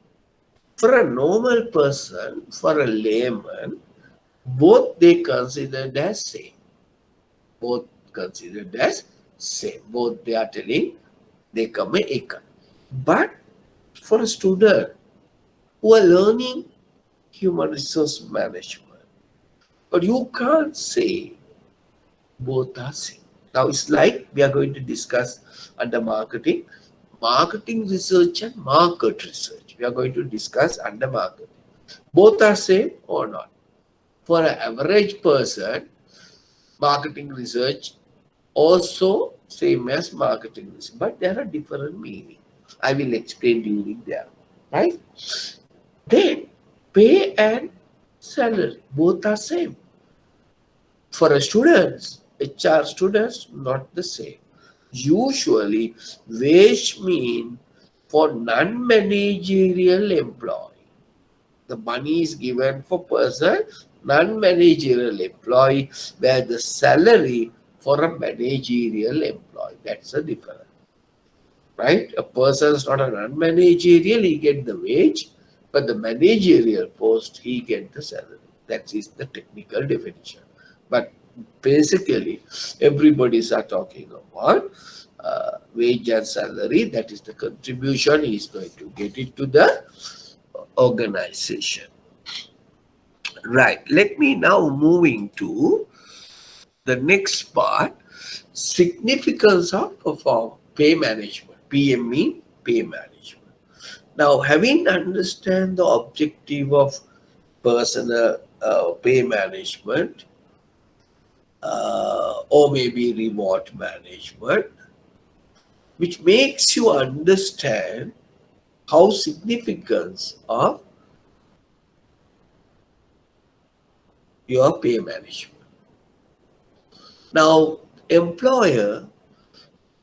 For a normal person, for a layman, both they considered as same. Both considered as same. Both they are telling they come equal. But for a student who are learning human resource management, but you can't say both are same. Now it's like we are going to discuss under marketing, marketing research and market research. We are going to discuss under marketing. Both are same or not? For an average person, marketing research also same as marketing research, but there are different meaning. I will explain during there, right? Then pay and salary both are same. For a students, HR students, not the same. Usually, wage mean for non-managerial employee. The money is given for person, non-managerial employee, where the salary for a managerial employee. That's the difference. Right? A person is not a non-managerial, he get the wage, but the managerial post, he get the salary. That is the technical definition. But basically, everybody's are talking about wage and salary. That is the contribution he is going to get it to the organization. Right. Let me now moving to the next part, significance of pay management. PM mean pay management. Now, having understand the objective of personal pay management or maybe reward management, which makes you understand how significance of your pay management. Now, employer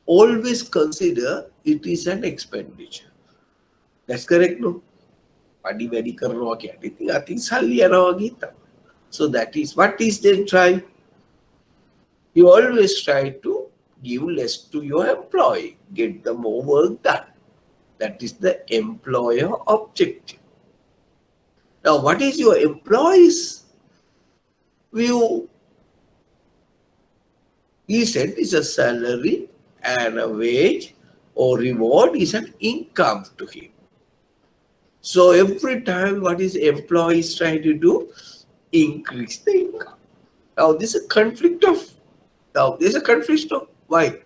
always consider it is an expenditure. That's correct, no? So that is what is then try. You always try to give less to your employee, get the more work done. That is the employer objective. Now, what is your employee's view? He said is a salary and a wage or reward is an income to him. So every time what is employees trying to do? Increase the income. Now there's a conflict of why?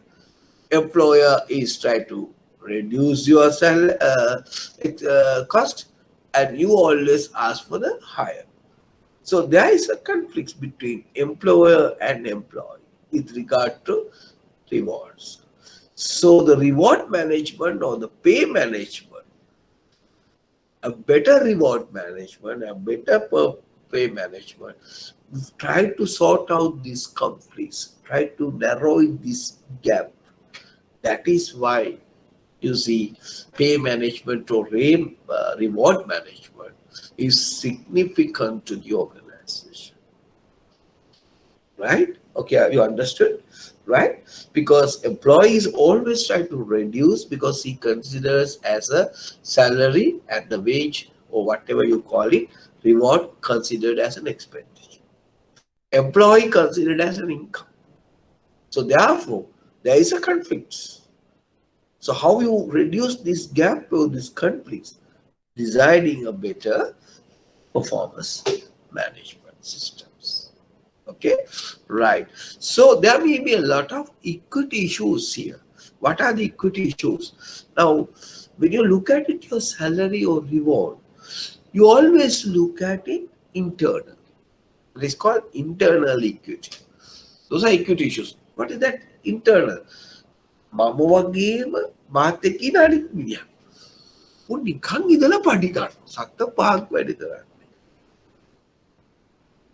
Employer is trying to reduce your cost and you always ask for the higher. So there is a conflict between employer and employee with regard to rewards. So the reward management or the pay management, a better reward management, a better pay management, try to sort out these conflicts, try to narrow this gap. That is why you see pay management or reward management is significant to the organization. Right? Okay, you understood? Right? Because employees always try to reduce because he considers as a salary and the wage or whatever you call it, reward considered as an expenditure. Employee considered as an income. So therefore, There is a conflict. So how you reduce this gap or this conflicts? Designing a better performance management systems. Okay, right. So there may be a lot of equity issues here. What are the equity issues? Now, when you look at it, your salary or reward, you always look at it internal. It is called internal equity. Those are equity issues. What is that internal? මම වගේම මාත් එක්ක ඉන්න අනිත් මිනිහා. උන් නිකන් ඉඳලා පඩි ගන්න. සත්ත පහක් වැඩි කරන්නේ.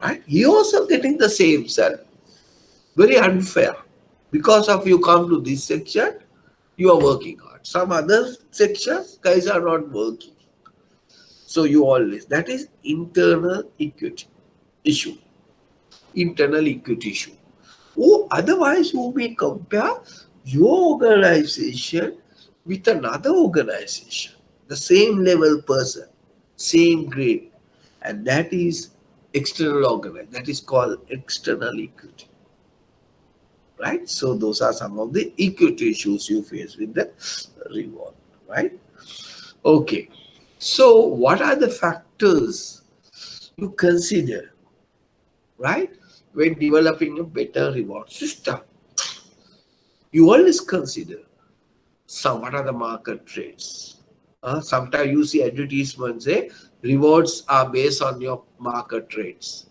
Right? He also getting the same salary. Very unfair. Because of you come to this section, you are working hard. Some other sections, guys are not working. So you always, that is internal equity issue. Internal equity issue. Or otherwise, you may compare your organization with another organization, the same level person, same grade, and that is external organization. That is called external equity. Right? So those are some of the equity issues you face with the reward. Right? Okay. So what are the factors you consider, right, when developing a better reward system? You always consider what are the market trends. Sometimes you see advertisements say rewards are based on your market trends.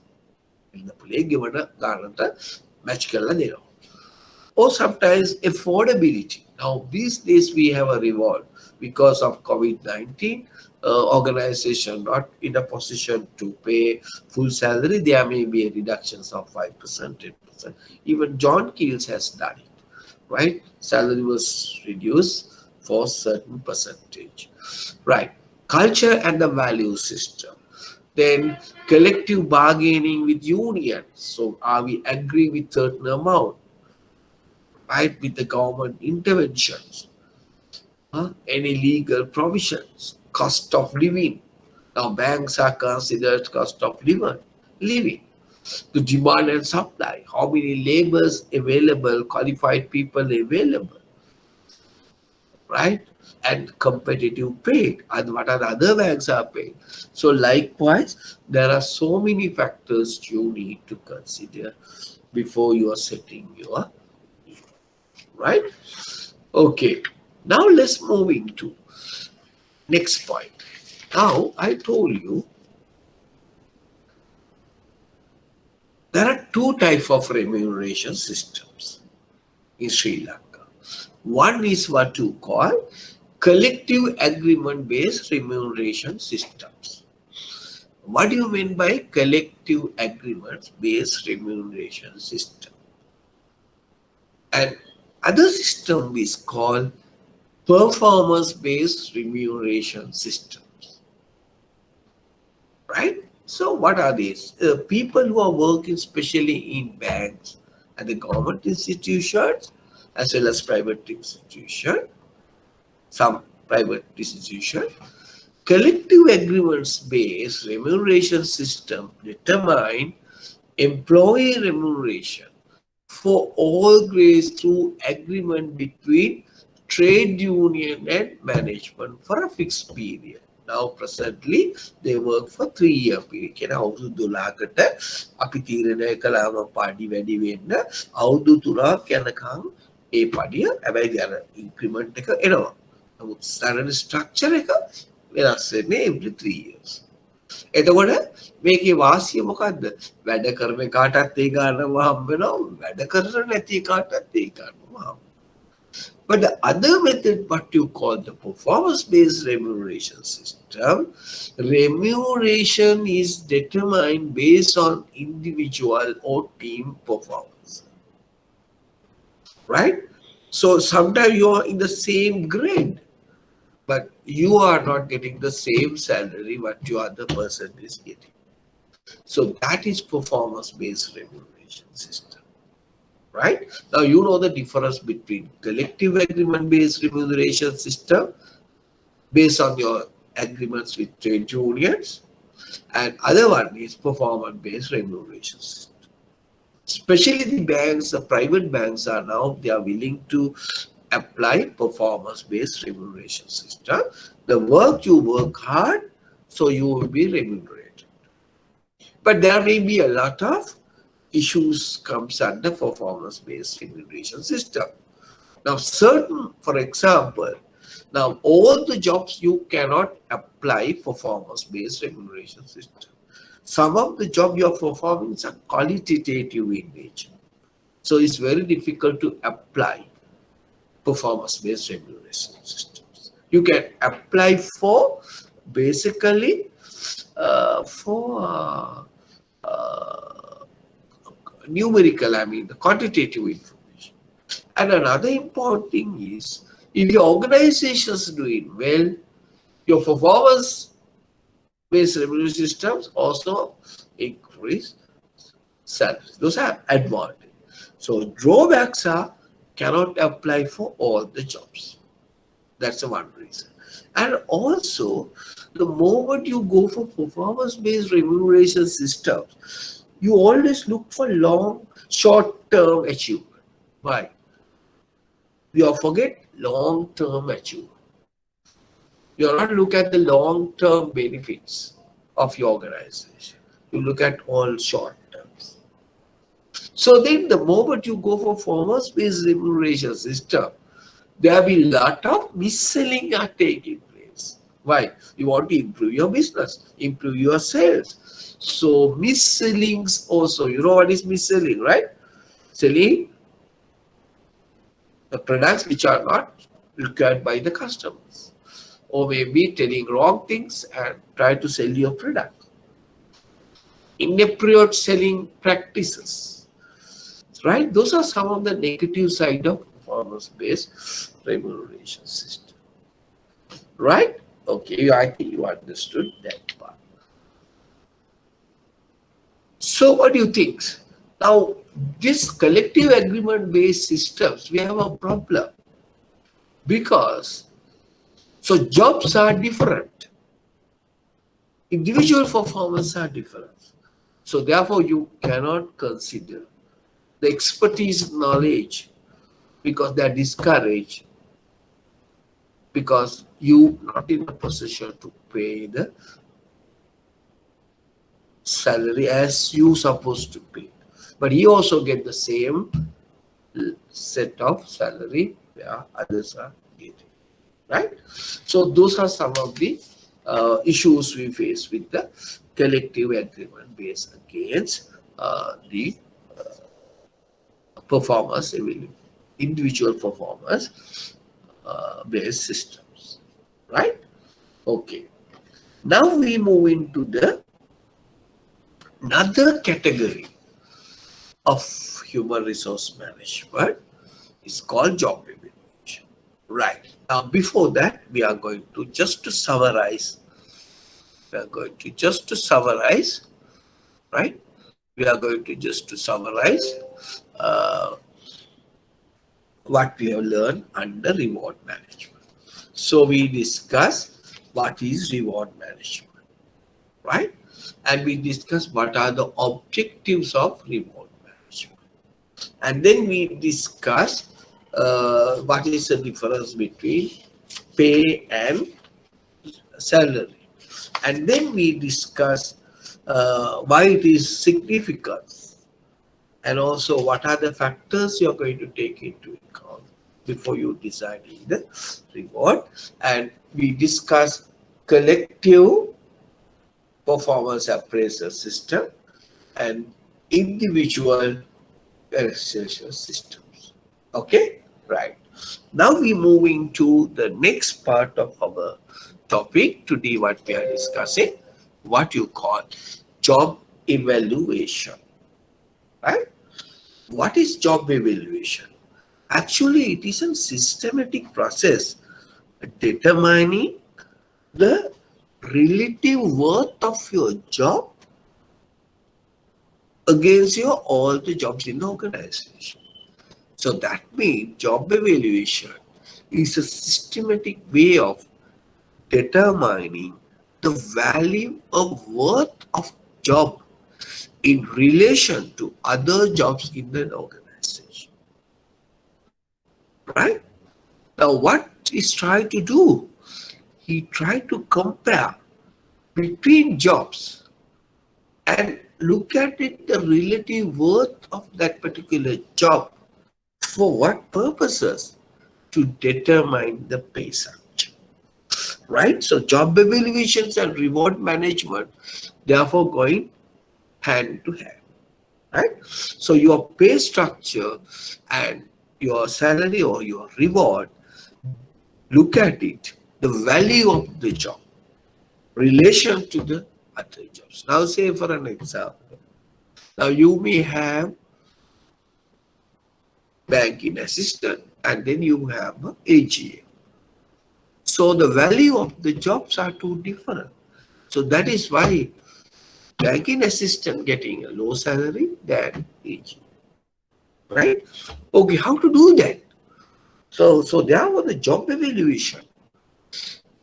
Or sometimes affordability. Now these days we have a reward because of COVID-19. Organization not in a position to pay full salary, there may be a reductions of 5%, 10%. Even John Keels has done it, right? Salary was reduced for certain percentage, right? Culture and the value system. Then collective bargaining with unions. So are we agree with certain amount, right? With the government interventions, any legal provisions, cost of living. Now banks are considered cost of living. The demand and supply. How many laborers available, qualified people available, right? And competitive pay. And what are the other banks are paying? So likewise, there are so many factors you need to consider before you are setting your, right? Okay. Now let's move into next point. Now I told you there are two types of remuneration systems in Sri Lanka. One is what you call collective agreement based remuneration systems. What do you mean by collective agreement based remuneration system? And other system is called performance-based remuneration systems, right? So what are these? People who are working especially in banks and the government institutions as well as private institutions, some private institutions, collective agreements-based remuneration system determine employee remuneration for all grades through agreement between trade union and management for a fixed period. Now presently they work for 3-year period. කියන අවුරුදු 12කට අපි තීරණය කළාම පඩි වැඩි වෙන්න අවුරුදු 3ක් යනකම් ඒ පඩිය හැබැයි අර ඉන්ක්‍රිමන්ට් එක එනවා. නමුත් salary structure එක වෙනස් වෙන්නේ every 3 years. එතකොට මේකේ වාසිය මොකද්ද? වැඩ කරන කාටත් ඒ ගන්නව හම්බ වෙනවා, වැඩ කරන නැති කාටත් ඒ ගන්නව හම්බ. But the other method, what you call the performance-based remuneration system, remuneration is determined based on individual or team performance, right? So sometimes you are in the same grade, but you are not getting the same salary what your other person is getting. So that is performance-based remuneration system. Right? Now you know the difference between collective agreement-based remuneration system based on your agreements with trade unions, and other one is performance-based remuneration system. Especially the banks, the private banks are now, they are willing to apply performance-based remuneration system. The work you work hard, so you will be remunerated. But there may be a lot of issues comes under performance-based remuneration system. Now, certain, for example, now all the jobs you cannot apply performance-based remuneration system. Some of the job you are performing are qualitative in nature. So it's very difficult to apply performance-based remuneration systems. You can apply for basically for numerical, I mean the quantitative information. And another important thing is, if your organization is doing well, your performance-based remuneration systems also increase salaries. Those are advantages. So drawbacks are cannot apply for all the jobs. That's the one reason. And also, the moment you go for performance-based remuneration systems, you always look for short-term achievement. Why? You forget long-term achievement. You not look at the long-term benefits of your organization. You look at all short terms. So then the moment you go for performance-based remuneration system, there will be a lot of mis-selling are taking place. Why? You want to improve your business, improve your sales. So mis-sellings also, you know what is mis-selling, right? Selling the products which are not required by the customers. Or maybe telling wrong things and try to sell your product. Inappropriate selling practices, right? Those are some of the negative side of performance-based remuneration system, right? Okay, I think you understood that part. So what do you think? Now, this collective agreement-based systems, we have a problem because so jobs are different. Individual performance are different. So therefore, you cannot consider the expertise knowledge because they are discouraged because you not in a position to pay the salary as you supposed to pay. But he also get the same set of salary where others are getting. Right? So those are some of the issues we face with the collective agreement based against the performance, individual performance based systems. Right? Okay. Now we move into the another category of human resource management. It's called job evaluation. Right. Now, before that, we are going to just to summarize. We are going to just to summarize, right? We are going to just to summarize what we have learned under reward management. So we discuss what is reward management, right? And we discuss what are the objectives of reward management. And then we discuss what is the difference between pay and salary. And then we discuss why it is significant and also what are the factors you are going to take into account before you decide the reward. And we discuss collective performance appraisal system and individual evaluation systems. Okay, right. Now we moving to the next part of our topic today. What we are discussing, what you call job evaluation. Right? What is job evaluation? Actually, it is a systematic process determining the relative worth of your job against your all the jobs in the organization. So that means job evaluation is a systematic way of determining the value of worth of job in relation to other jobs in an organization. Right? Now, what he's trying to do? He tried to compare between jobs and look at it the relative worth of that particular job. For what purposes? To determine the pay structure. Right? So job evaluations and reward management therefore going hand to hand. Right? So your pay structure and your salary or your reward, look at it, the value of the job, relation to the other jobs. Now say for an example, now you may have banking assistant and then you have AGA. So the value of the jobs are too different. So that is why banking assistant getting a low salary than AGA. Right? Okay, how to do that? So there was the job evaluation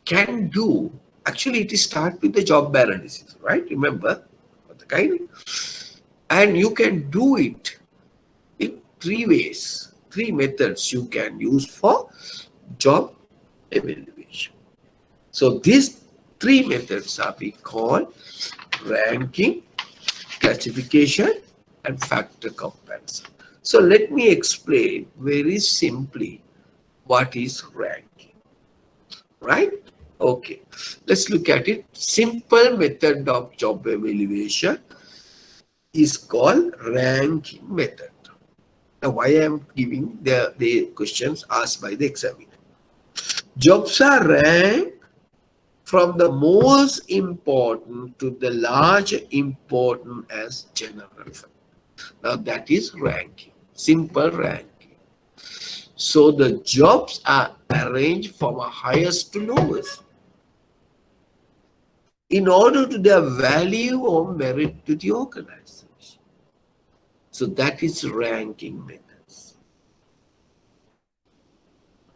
can do. Actually, it start with the job analysis, right? Remember the kind, and you can do it in three ways, three methods you can use for job evaluation. So these three methods are being called ranking, classification, and factor comparison. So let me explain very simply what is ranking. Right? Okay. Let's look at it. Simple method of job evaluation is called ranking method. Now, why I am giving the questions asked by the examiner. Jobs are ranked from the most important to the large important as general. Now, that is ranking. Simple ranking. So the jobs are arranged from highest to lowest in order to their value or merit to the organization. So that is ranking methods.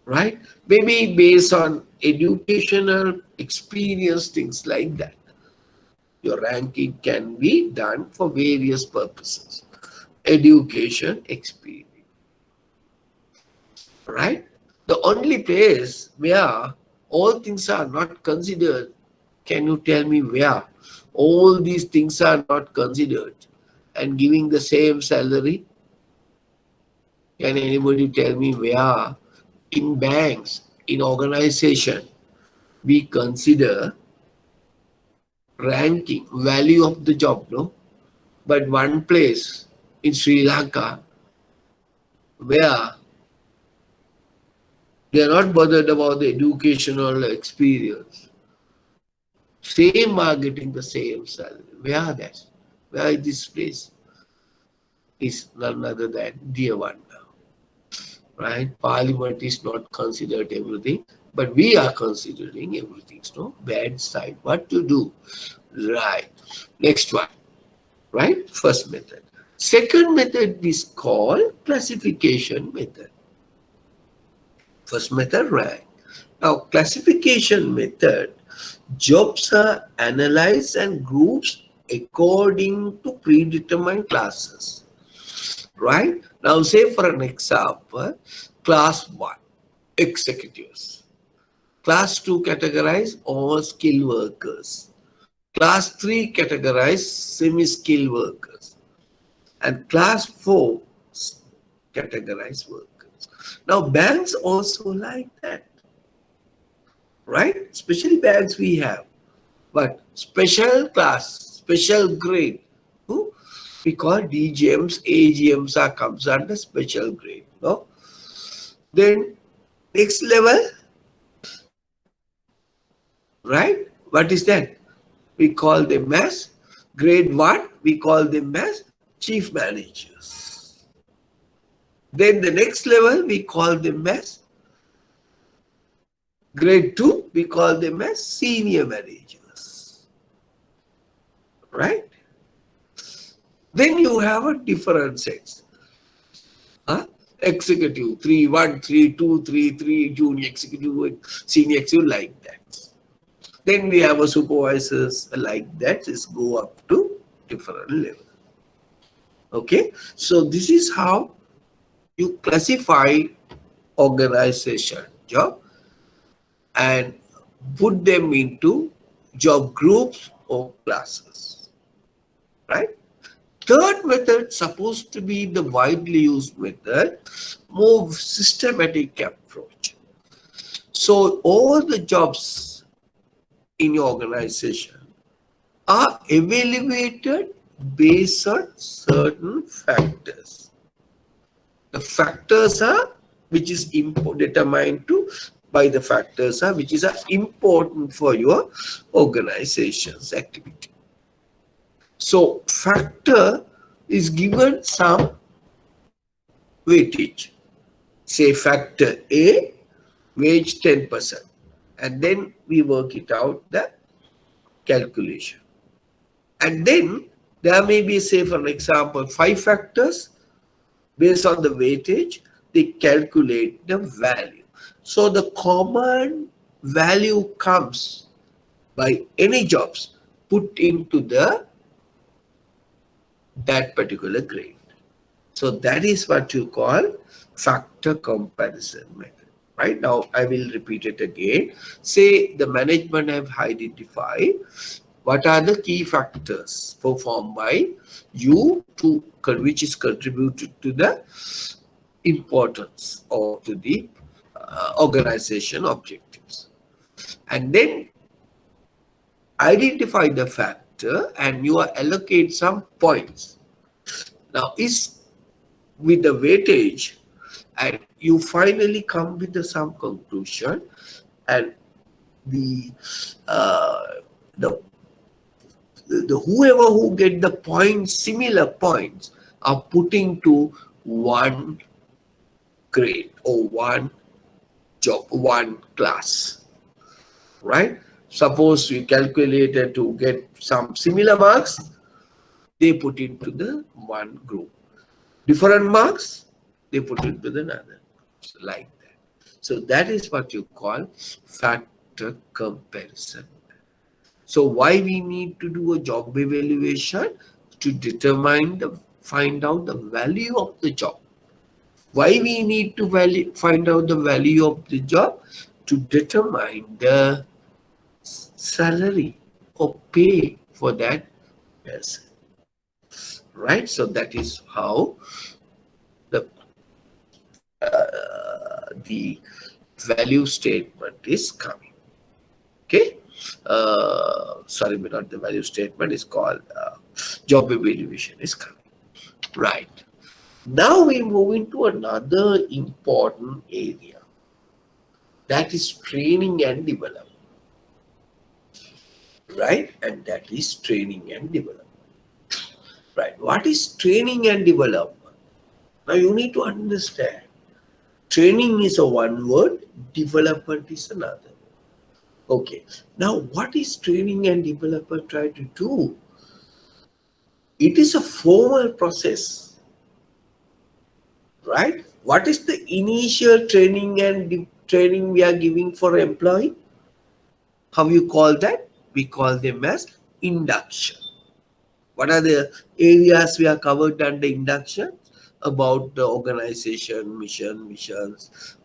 Right? Maybe based on educational experience, things like that. Your ranking can be done for various purposes. Education, experience. Right? The only place where all things are not considered, can you tell me where all these things are not considered and giving the same salary? Can anybody tell me where in banks, in organization, we consider ranking, value of the job, no? But one place in Sri Lanka where they are not bothered about the educational experience. Same are getting the same salary. Where that? Where this place is none other than dear one now. Right? Parliament is not considered everything, but we are considering everything. No bad side. What to do? Right. Next one. Right? First method. Second method is called classification method. First method, rank. Now, classification method, jobs are analyzed and grouped according to predetermined classes. Right? Now, say for an example, class 1, executives. Class 2 categorize all skilled workers. Class 3 categorize semi-skilled workers. And class 4 categorize workers. Now, banks also like that, right? Especially banks we have. But special class, special grade, we call DGMs, AGMs are comes under special grade. No? Then next level, right? What is that? We call them as grade 1, we call them as chief managers. Then the next level, we call them as grade 2, we call them as senior managers. Right? Then you have a different sets. Executive 3, 1, 3, 2, 3, 3, junior executive, senior executive, like that. Then we have a supervisors like that, is go up to different level. Okay, so this is how you classify organization job and put them into job groups or classes, right? Third method supposed to be the widely used method, more systematic approach. So all the jobs in your organization are evaluated based on certain factors. The factors are which is determined to by the factors are which is important for your organization's activity. So factor is given some weightage. Say factor A, wage 10%, and then we work it out the calculation. And then there may be, say for an example, 5 factors. Based on the weightage, they calculate the value. So the common value comes by any jobs put into that particular grade. So that is what you call factor comparison method. Right now, I will repeat it again. Say the management have identified what are the key factors performed by you to which is contributed to the importance or to the organization objectives, and then identify the factor and you allocate some points. Now is with the weightage and you finally come with some conclusion, and the uh, the whoever who get the points, similar points, are putting to one grade or one job, one class, right? Suppose we calculated to get some similar marks, they put into the one group. Different marks, they put into the another, like that. So that is what you call factor comparison. So why we need to do a job evaluation? To determine find out the value of the job. Why we need to find out the value of the job? To determine the salary or pay for that person. Right? So that is how the value statement is coming. Okay? Sorry, but not the value statement is called job evaluation is coming. Right. Now we move into another important area, that is training and development. Right? And that is training and development. Right. What is training and development? Now you need to understand. Training is a one word, development is another. Okay. Now what is training and development try to do? It is a formal process. Right? What is the initial training and training we are giving for employee? How you call that? We call them as induction. What are the areas we are covered under induction? About the organization, missions,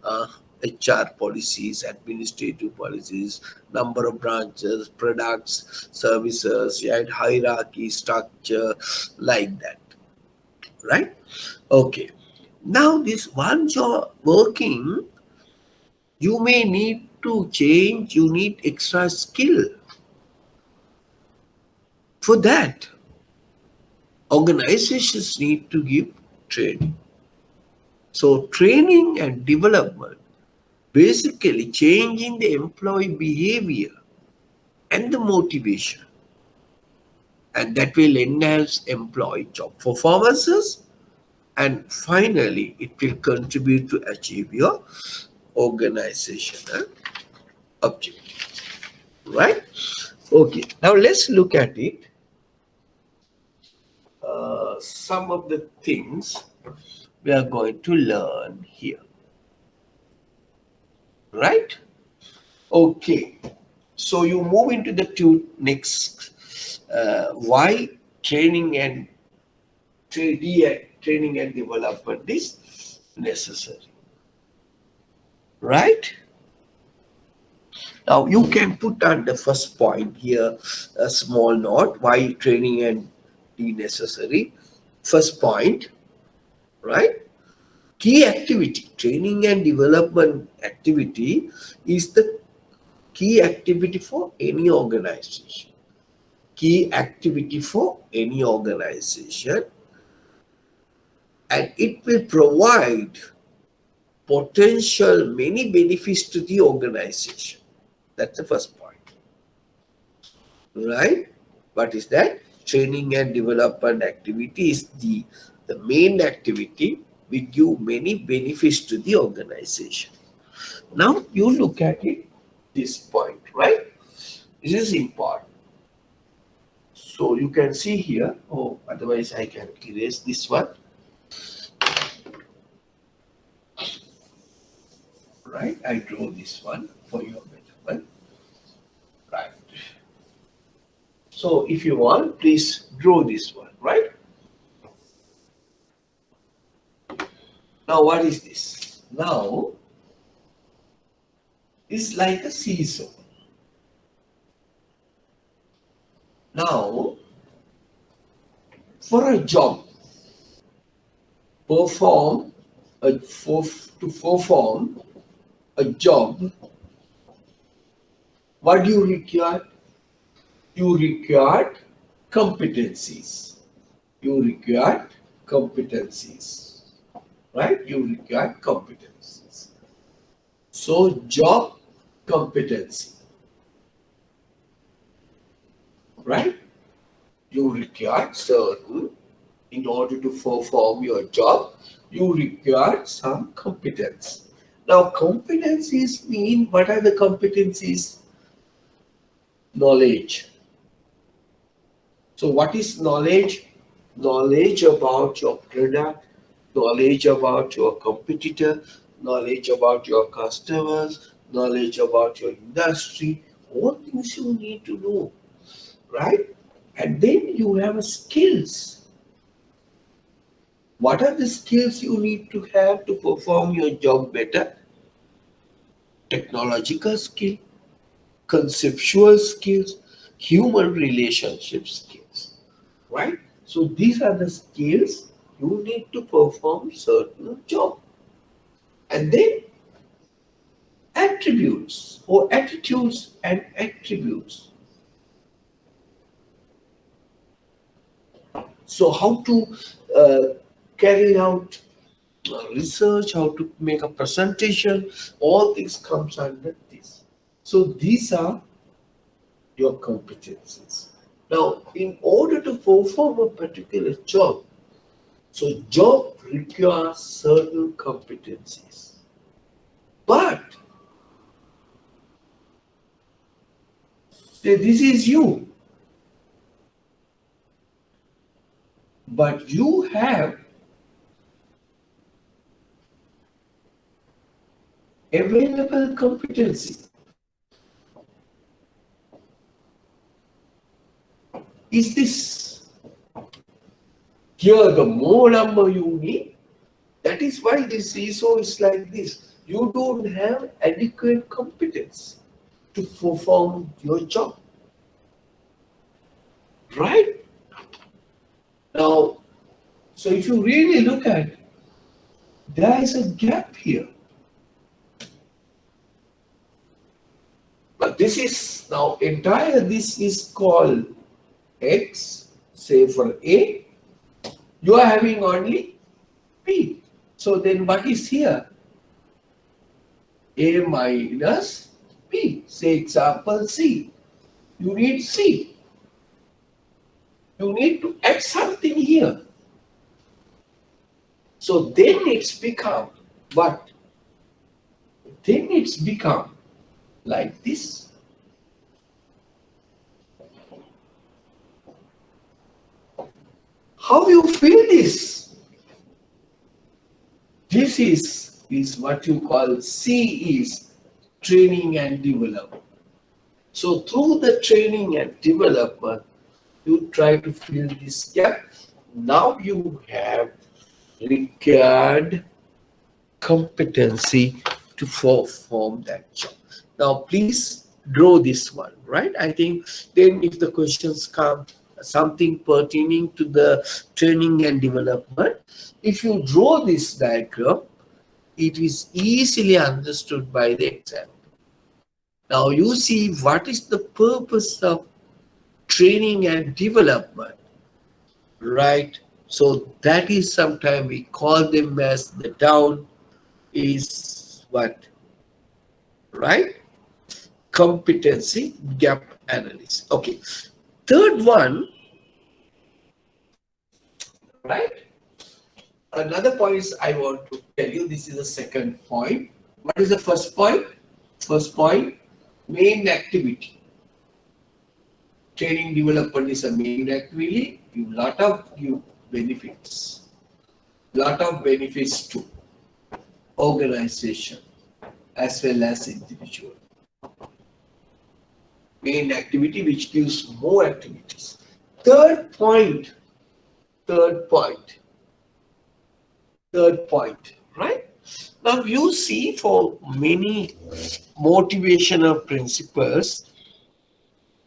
HR policies, administrative policies, number of branches, products, services, right? Hierarchy, structure, like that. Right? Okay. Now this one job working, you may need to change, you need extra skill. For that, organizations need to give training. So training and development, basically changing the employee behavior and the motivation. And that will enhance employee job performances. And finally, it will contribute to achieve your organizational objectives. Right? Okay. Now let's look at it. Some of the things we are going to learn here. Right? Okay. So you move into the next. Why training and training and development is necessary. Right? Now you can put on the first point here a small note why training and be necessary. First point, right? Key activity, training and development activity is the key activity for any organization. Key activity for any organization, and it will provide potential many benefits to the organization. That's the first point. Right? What is that? Training and development activity is the main activity which give many benefits to the organization. Now you look at it this point, right? This is important. So you can see here, oh, otherwise I can erase this one. Right? I draw this one for your betterment. Right. So if you want, please draw this one, right? Now what is this? Now, it's like a seesaw. Now, for a job, to perform a job, what do you require? You require competencies. You require competencies, right? You require competencies. So job competency, right? You require certain, in order to perform your job, you require some competence. Now competencies mean, what are the competencies? Knowledge. So what is knowledge? Knowledge about your product, knowledge about your competitor, knowledge about your customers, knowledge about your industry, all things you need to know, right? And then you have skills. What are the skills you need to have to perform your job better? Technological skill, conceptual skills, human relationship skills, right? So these are the skills you need to perform certain job. And then attributes or attitudes and attributes. So how to carry out research, how to make a presentation, all this comes under this. So these are your competencies. Now, in order to perform a particular job, so job requires certain competencies. But say this is you. But you have available competency. Is this here the more number you need? That is why this seesaw is like this. You don't have adequate competence to perform your job. Right? Now, so if you really look at it, there is a gap here. But this is now entire, this is called X, say for A, you are having only B. So then what is here? A minus B. Say example C. You need C. You need to add something here. So then it's become what? Then it's become like this. How you feel this? This is what you call C is training and development. So through the training and development, you try to fill this gap. now you have required competency to perform that job. Now, please draw this one, right? I think then if the questions come, something pertaining to the training and development, if you draw this diagram, it is easily understood by the exam. Now, you see what is the purpose of training and development, right? So that is sometimes we call them as the down is what, right? Competency gap analysis. Okay. Third one, right? Another point is I want to tell you, this is the second point. What is the first point? First point, main activity. Training development is a main activity. You lot of benefits. Lot of benefits to organization as well as individual. Main activity which gives more activities. Third point, right? Now you see for many motivational principles,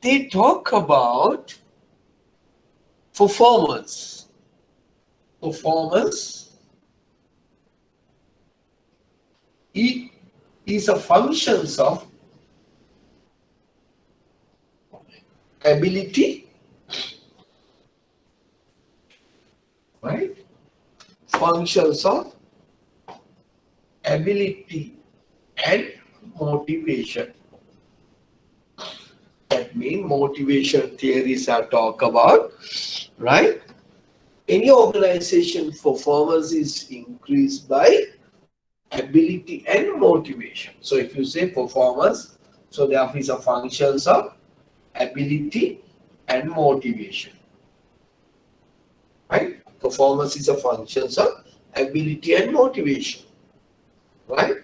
they talk about performance. Performance is a function of ability, right? Functions of ability and motivation. That means motivation theories are talk about, right? Any organization performance is increased by ability and motivation. So if you say performance, so there is a functions of ability and motivation, right? Performance is a functions of ability and motivation, right?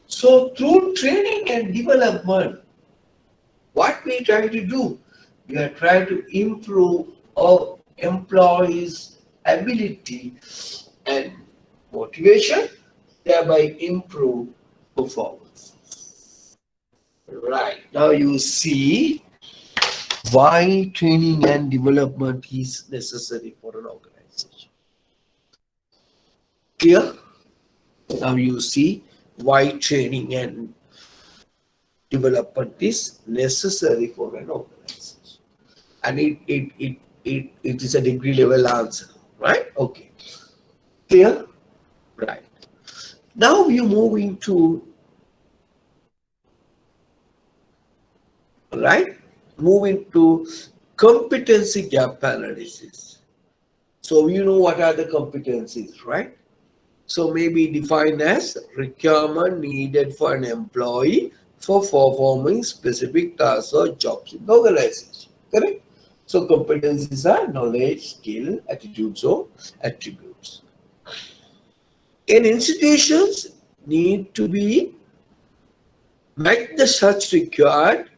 So through training and development, what we try to do, we are trying to improve our employees' ability and motivation, thereby improve performance. Right, now you see why training and development is necessary for an organization. Clear? Now you see why training and development is necessary for an organization. And it is a degree level answer, right? Okay. Clear? Right. Now you move into, right? Move into competency gap analysis. So you know what are the competencies, right? So maybe defined as requirement needed for an employee for performing specific tasks or jobs in the organization. Correct? So competencies are knowledge, skill, attitudes or attributes. In institutions need to be met the such required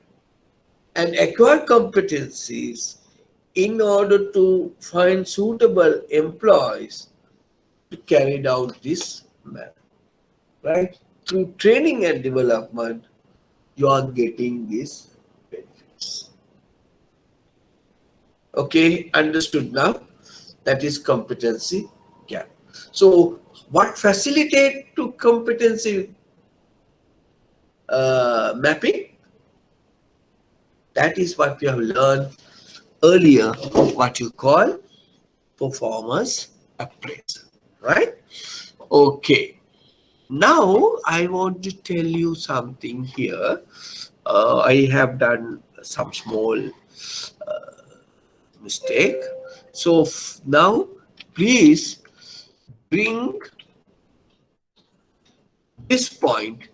and acquire competencies in order to find suitable employees to carry out this manner, right? Through training and development, you are getting these benefits. Okay, understood now? That is competency gap. So what facilitate to competency mapping? That is what we have learned earlier, what you call performance appraisal, right? Okay. Now I want to tell you something here. I have done some small mistake. So now please bring this point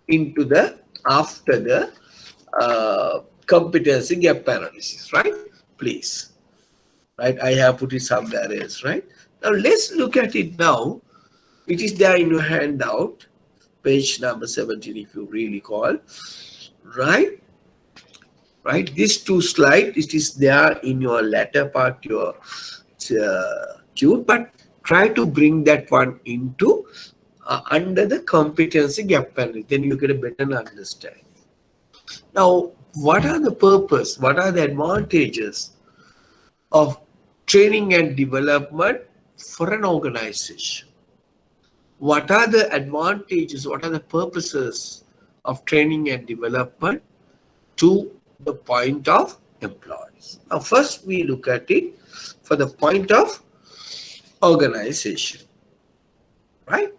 into the after the competency gap analysis, right? Please, right? I have put it somewhere else, right? Now let's look at it now. It is there in your handout, page number 17, if you really call, right? Right, these two slides, it is there in your latter part, your institute, but try to bring that one into under the competency gap analysis. Then you get a better understanding. Now, what are the purpose? What are the advantages of training and development for an organization? What are the advantages? What are the purposes of training and development to the point of employees? Now, first we look at it for the point of organization, right?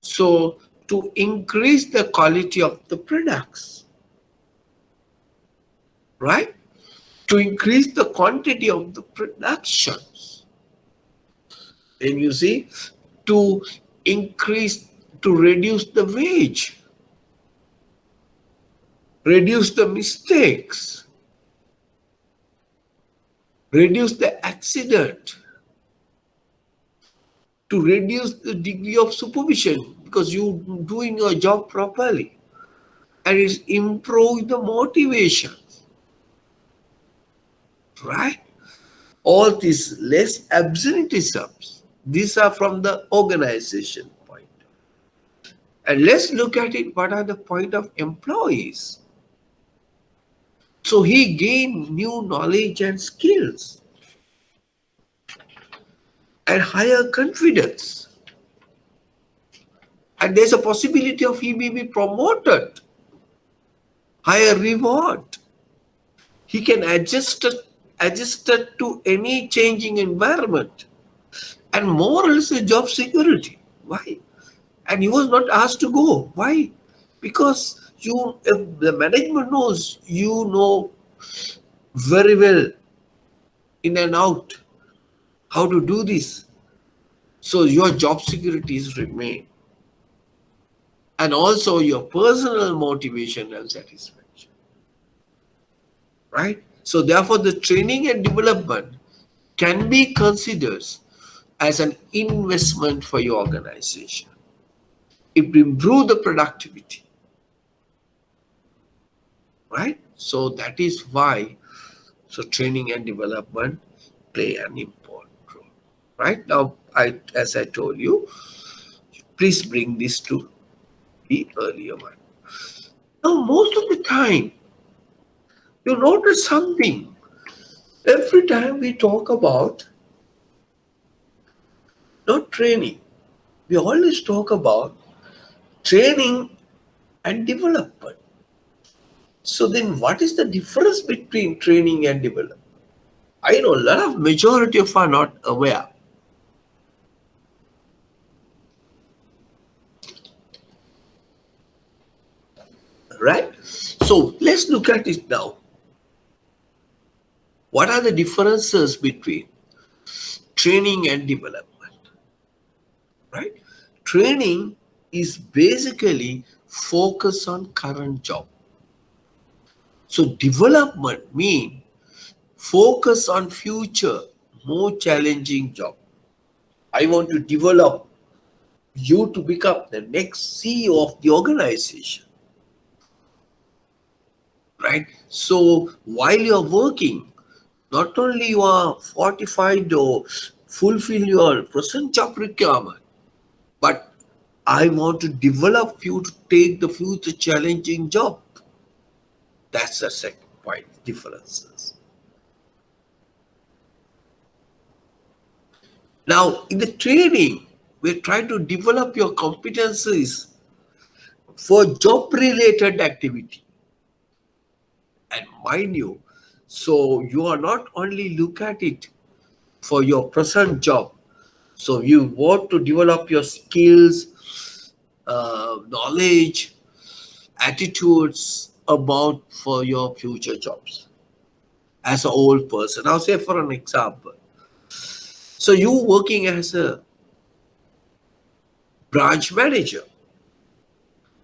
So, to increase the quality of the products, right? To increase the quantity of the productions. Then you see, to increase, to reduce the wage, reduce the mistakes, reduce the accident, to reduce the degree of supervision because you doing your job properly, and it's improve the motivation, right? All these less absenteeisms. These are from the organization point. And let's look at it. What are the point of employees? So he gained new knowledge and skills and higher confidence. And there's a possibility of he may be promoted, higher reward. He can adjust it to any changing environment. And more is a job security. Why? And he was not asked to go. Why? Because if the management knows, you know very well in and out how to do this. So your job securities remain. And also your personal motivation and satisfaction. Right? So therefore the training and development can be considered as an investment for your organization. It will improve the productivity. Right? So that is why training and development play an important role. Right? Now, as I told you, please bring this to the earlier one. Now, most of the time, you notice something. Every time we talk about not training, we always talk about training and development. So then what is the difference between training and development? I know a lot of majority of are not aware. Right? So let's look at it now. What are the differences between training and development? Right? Training is basically focus on current job. So development means focus on future, more challenging job. I want to develop you to become the next CEO of the organization. Right? So while you're working, not only you are fortified or fulfill your present job requirement, but I want to develop you to take the future challenging job. That's the second point, differences. Now, in the training, we're trying to develop your competencies for job-related activity. And mind you, so you are not only look at it for your present job. So you want to develop your skills, knowledge, attitudes about for your future jobs as an old person. I'll say for an example. So you working as a branch manager.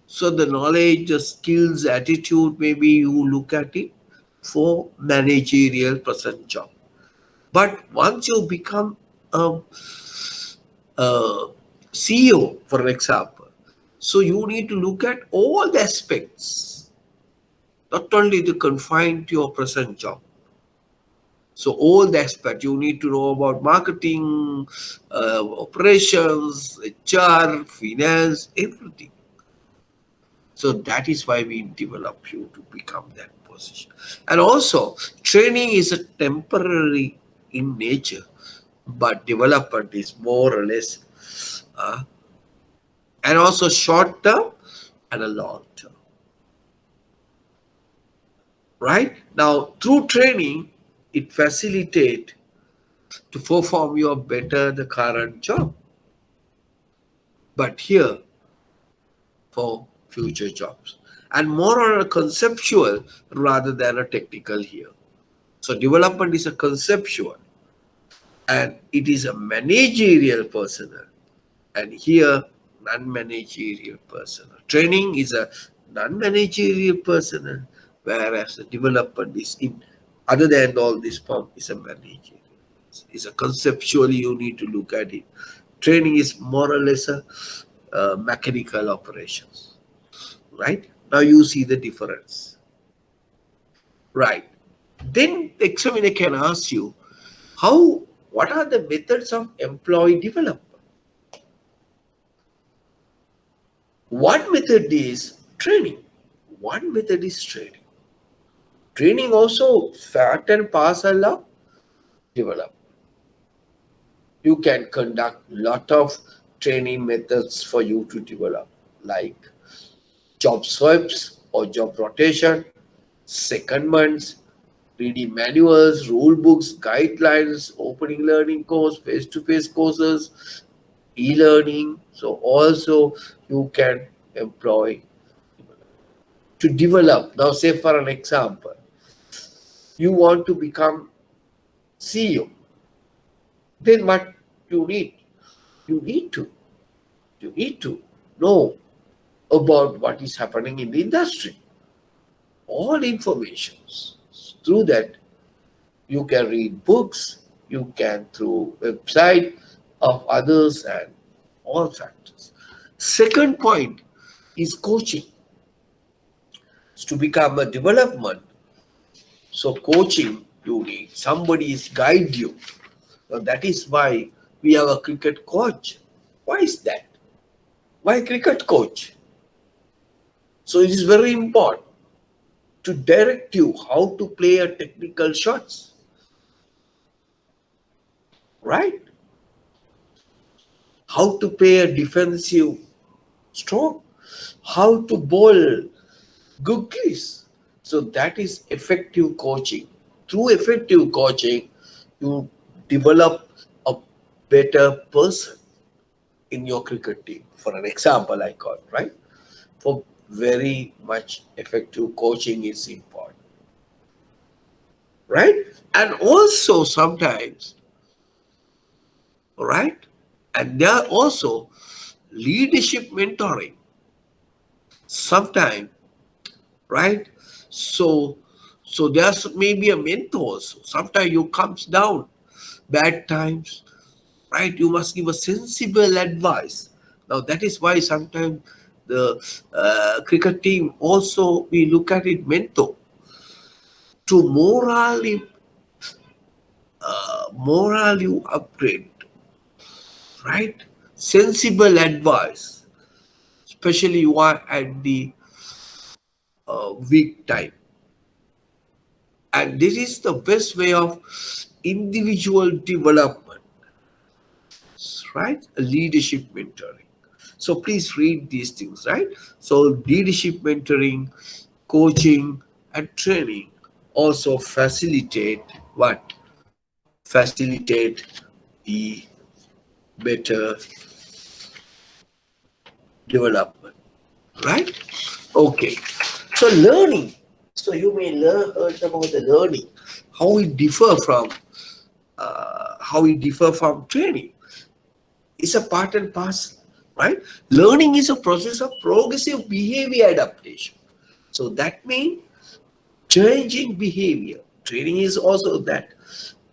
So the knowledge, the skills, attitude, maybe you look at it for managerial present job. But once you become a CEO, for example, so you need to look at all the aspects, not only the confined to your present job. So all the aspect you need to know about marketing, operations, HR, finance, everything. So that is why we develop you to become that position. And also, training is a temporary in nature, but development is more or less, and also short term and a long term. Right now, through training, it facilitates to perform your better the current job, but here for future jobs, and more on a conceptual rather than a technical here. So development is a conceptual and it is a managerial personnel, and here non-managerial personnel. Training is a non-managerial personnel, whereas the development is in other than all this form is a managerial. It's a conceptually you need to look at it. Training is more or less a mechanical operations. Right now you see the difference. Right. Then the examiner can ask you what are the methods of employee development? One method is training. One method is training. Training also part and parcel of development. You can conduct lot of training methods for you to develop, like job swaps or job rotation, secondments, reading manuals, rule books, guidelines, opening learning course, face-to-face courses, e-learning. So also you can employ to develop. Now say for an example, you want to become CEO. Then what you need? You need to know about what is happening in the industry. All informations. Through that, you can read books, you can through website of others and all factors. Second point is coaching. To become a development. So coaching, you need somebody is guide you. So that is why we have a cricket coach. Why is that? Why cricket coach? So it is very important to direct you how to play a technical shots. Right? How to play a defensive stroke. How to bowl googlies. So that is effective coaching. Through effective coaching, you develop a better person in your cricket team. For an example, I got, right? For very much effective coaching is important. Right? And also sometimes, right? And there are also leadership mentoring. Sometimes, right? So there's maybe a mentor. So sometimes you comes down bad times, right? You must give a sensible advice. Now that is why sometimes the cricket team also we look at it mentor to morally upgrade, right? Sensible advice, especially you are at the weak time. And this is the best way of individual development, right? Leadership mentoring. So please read these things, right? So leadership mentoring, coaching, and training also facilitate what? Facilitate the better development, right? Okay. So learning. So you may learn about the learning, how it differ from training. It's a part and parcel, right? Learning is a process of progressive behavior adaptation. So that means changing behavior. Training is also that.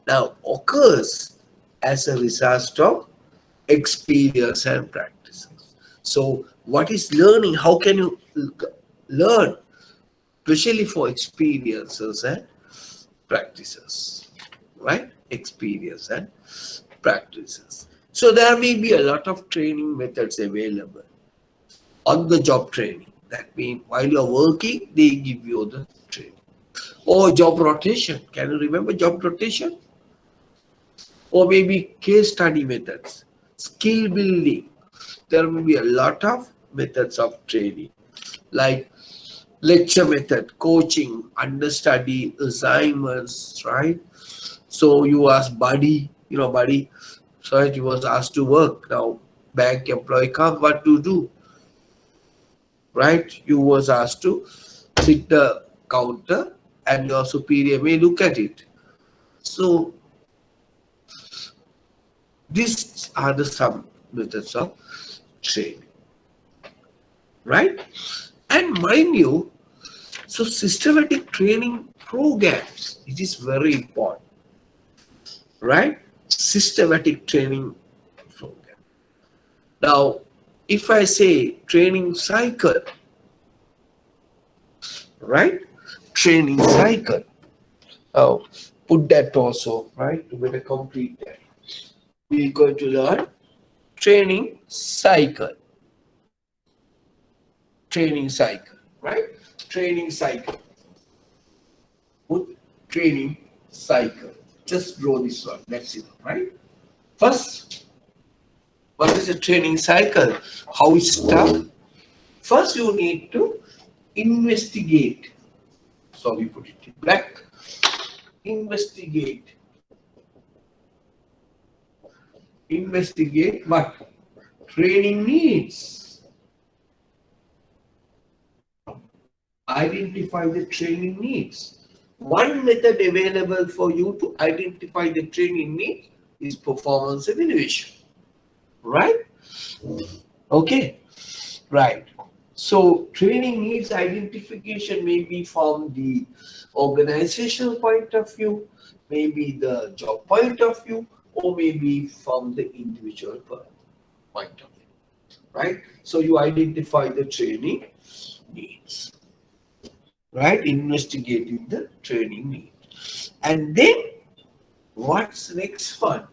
Now occurs as a result of experience and practices. So what is learning? How can you learn? Especially for experiences and practices. right? Experience and practices. So there may be a lot of training methods available. On the job training, that means while you're working, they give you the training. Or job rotation. Can you remember job rotation? Or maybe case study methods, skill building. There will be a lot of methods of training, like lecture method, coaching, understudy, assignments, right? So you ask buddy, buddy, so he was asked to work. Now bank employee comes, what to do? Right? You was asked to sit the counter and your superior may look at it. So these are the some methods of training, right? And mind you, so systematic training programs, it is very important, right? Systematic training program. Now, if I say training cycle, right? Training cycle. Oh, put that also, right? To better complete that. We're going to learn training cycle. Training cycle, right? Training cycle. Put training cycle. Just draw this one. That's it, right? First, what is a training cycle? How it starts? First, you need to investigate. So we put it in black. Investigate. Investigate what? Training needs. Identify the training needs. One method available for you to identify the training needs is performance evaluation. Right? Okay. Right. So training needs identification may be from the organizational point of view, maybe the job point of view, or maybe from the individual point of view. Right? So you identify the training needs. Right? Investigating the training needs. And then what's next one?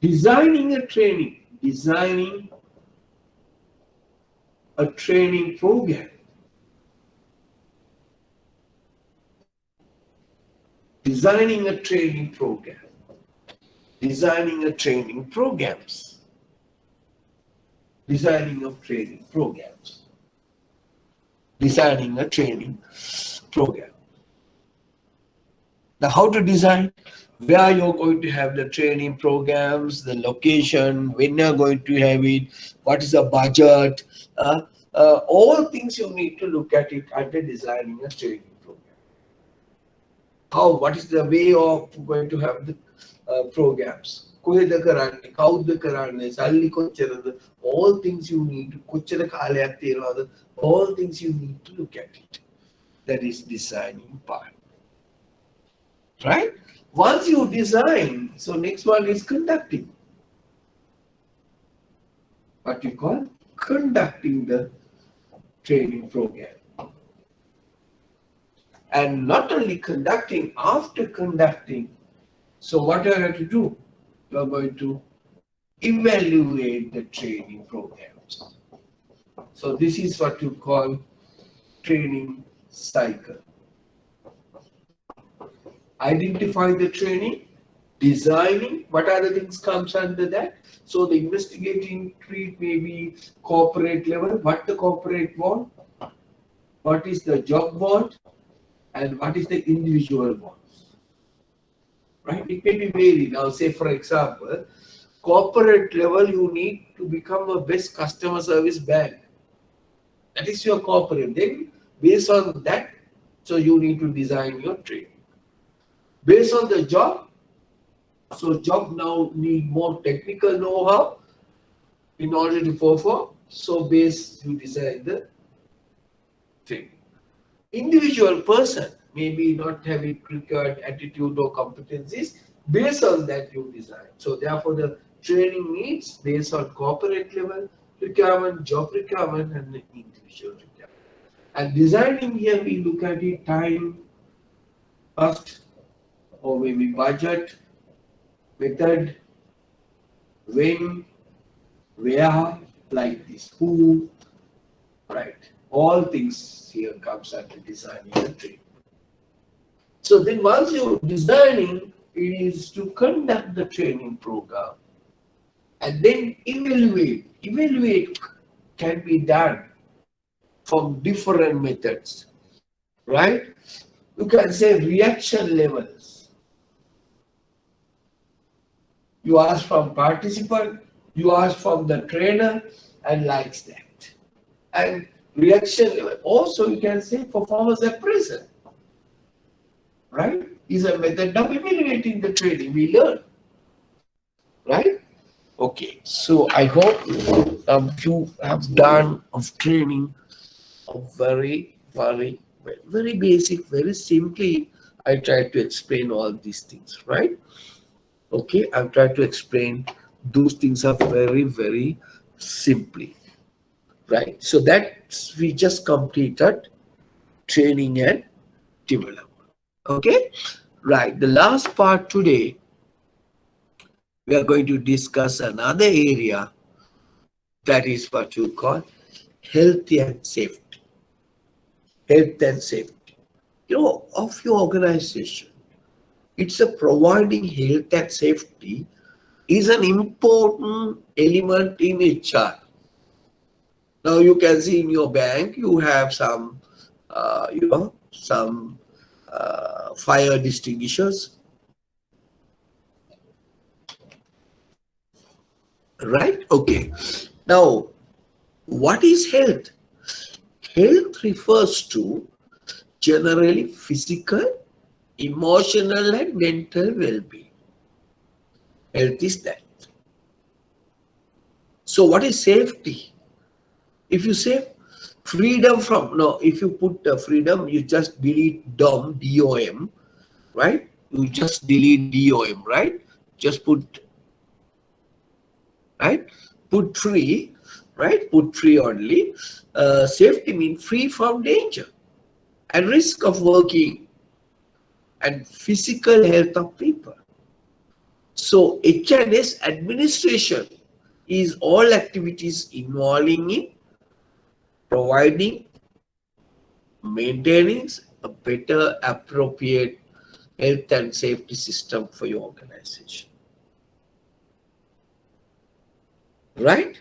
Designing a training. Designing a training program. Designing a training program. Designing a training programs. Designing of training programs. Designing a training program. Now, how to design? Where you're going to have the training programs, the location, when you're going to have it, what is the budget, all things you need to look at it under designing a training program. How? What is the way of going to have the programs? All things you need to, all things you need to look at it. That is designing part. Right? Once you design, so next one is conducting. What you call conducting the training program. And not only conducting, after conducting, so what are you going to do? You are going to evaluate the training programs. So this is what you call training cycle. Identify the training, designing, what other things comes under that? So the investigating treat may be corporate level, what the corporate want, what is the job want, and what is the individual wants. Right? It may be varied. Now say for example, corporate level you need to become a best customer service bank. That is your corporate. Then based on that, so you need to design your training. Based on the job, so job now need more technical know-how in order to perform. So base you design the training. Individual person maybe not having required attitude or competencies. Based on that you design. So therefore the training needs based on corporate level requirement, job requirement, and the individual requirement. And designing here we look at it time, cost, or maybe budget, method, when, where, like this, who, right? All things here comes under designing a training. So then once you're designing, it is to conduct the training program and then evaluate. Evaluate can be done from different methods, right? You can say reaction levels. You ask from participant, you ask from the trainer and likes that. And reaction level. Also you can say performance appraisal, right? Is a method of evaluating the training we learn, right? Okay, so I hope you have done of training of very basic, very simply. I try to explain all these things, right? Okay, I've tried to explain those things are very simply, right? So that we just completed training and development. Okay, right. The last part today, we are going to discuss another area that is what you call health and safety. Health and safety. Of your organization, it's a providing health and safety is an important element in HR. Now you can see in your bank, you have some, some fire extinguishers, right? Okay. Now, what is health? Health refers to generally physical, emotional, and mental well-being. Health is that. So, what is safety? If you say freedom from, no, if you put freedom, you just delete DOM, D-O-M, right? You just delete DOM, right? Just put, right? Put free, right? Put free only. Safety means free from danger and risk of working and physical health of people. So HNS administration is all activities involving in providing, maintaining a better, appropriate health and safety system for your organization. Right?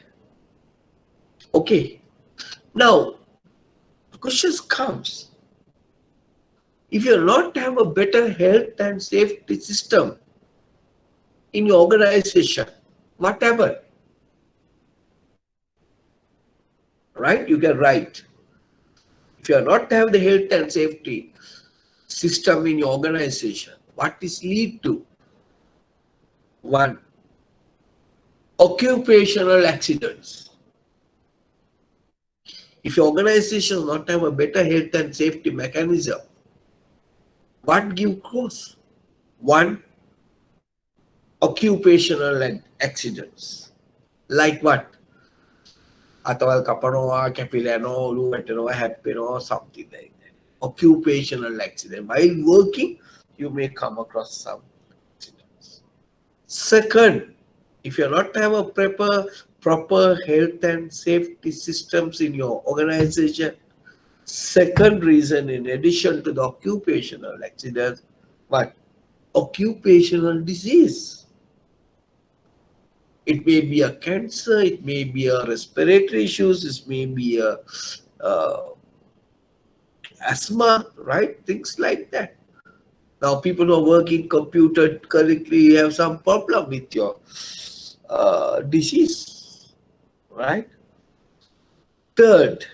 Okay. Now, the question comes, if you not have a better health and safety system in your organization, whatever, right? You can write. If you are not have the health and safety system in your organization, what is lead to? One, occupational accidents. If your organization not have a better health and safety mechanism, what give cause? One, occupational accidents. Like what? Atawal kapanoa, kapilano, luwetano, happino, something like that. Occupational accident. While working, you may come across some accidents. Second, if you not have a proper health and safety systems in your organization, second reason in addition to the occupational accidents, what? Occupational disease. It may be a cancer, it may be a respiratory issues, it may be a asthma, right? Things like that. Now people who are working computer correctly have some problem with your disease, right? Third,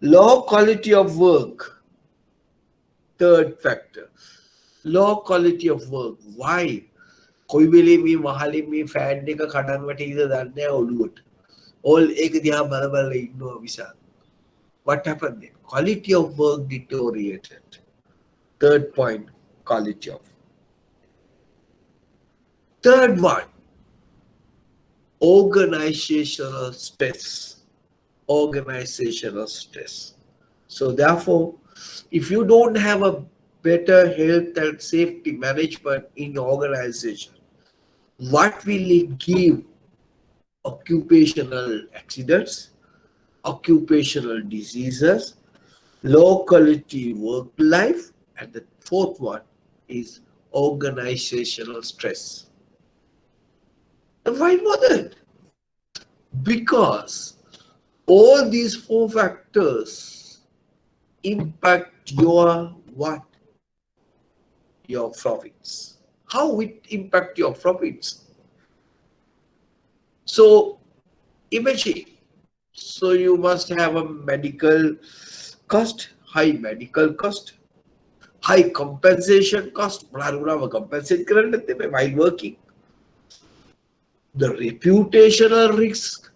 low quality of work. Third factor, low quality of work. Why? कोई वेले मी महाली मी fan ने का खटांग में ठीक से दाने ओलूट all एक दिया बराबर ignore Vishal. What happened then? Quality of work deteriorated. Third point, quality of. Third one, organizational stress. Organizational stress. So therefore, if you don't have a better health and safety management in your organization. What will it give? Occupational accidents, occupational diseases, low quality work life, and the fourth one is organizational stress. And why bother? Because all these four factors impact your what? Your profits. How it impact your profits? So imagine, so you must have a medical cost, high medical cost, high compensation cost, compensate while working. The reputational risk,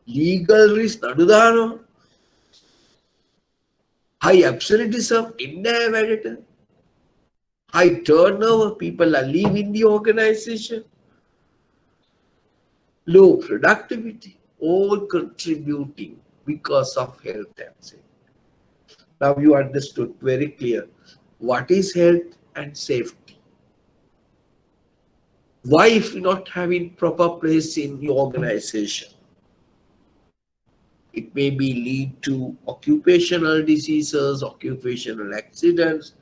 legal risk, high absenteeism, high turnover, people are leaving the organization, low productivity, all contributing because of health and safety. Now you understood very clear what is health and safety. Why if you're not having proper place in your organization? It may be lead to occupational diseases, occupational accidents,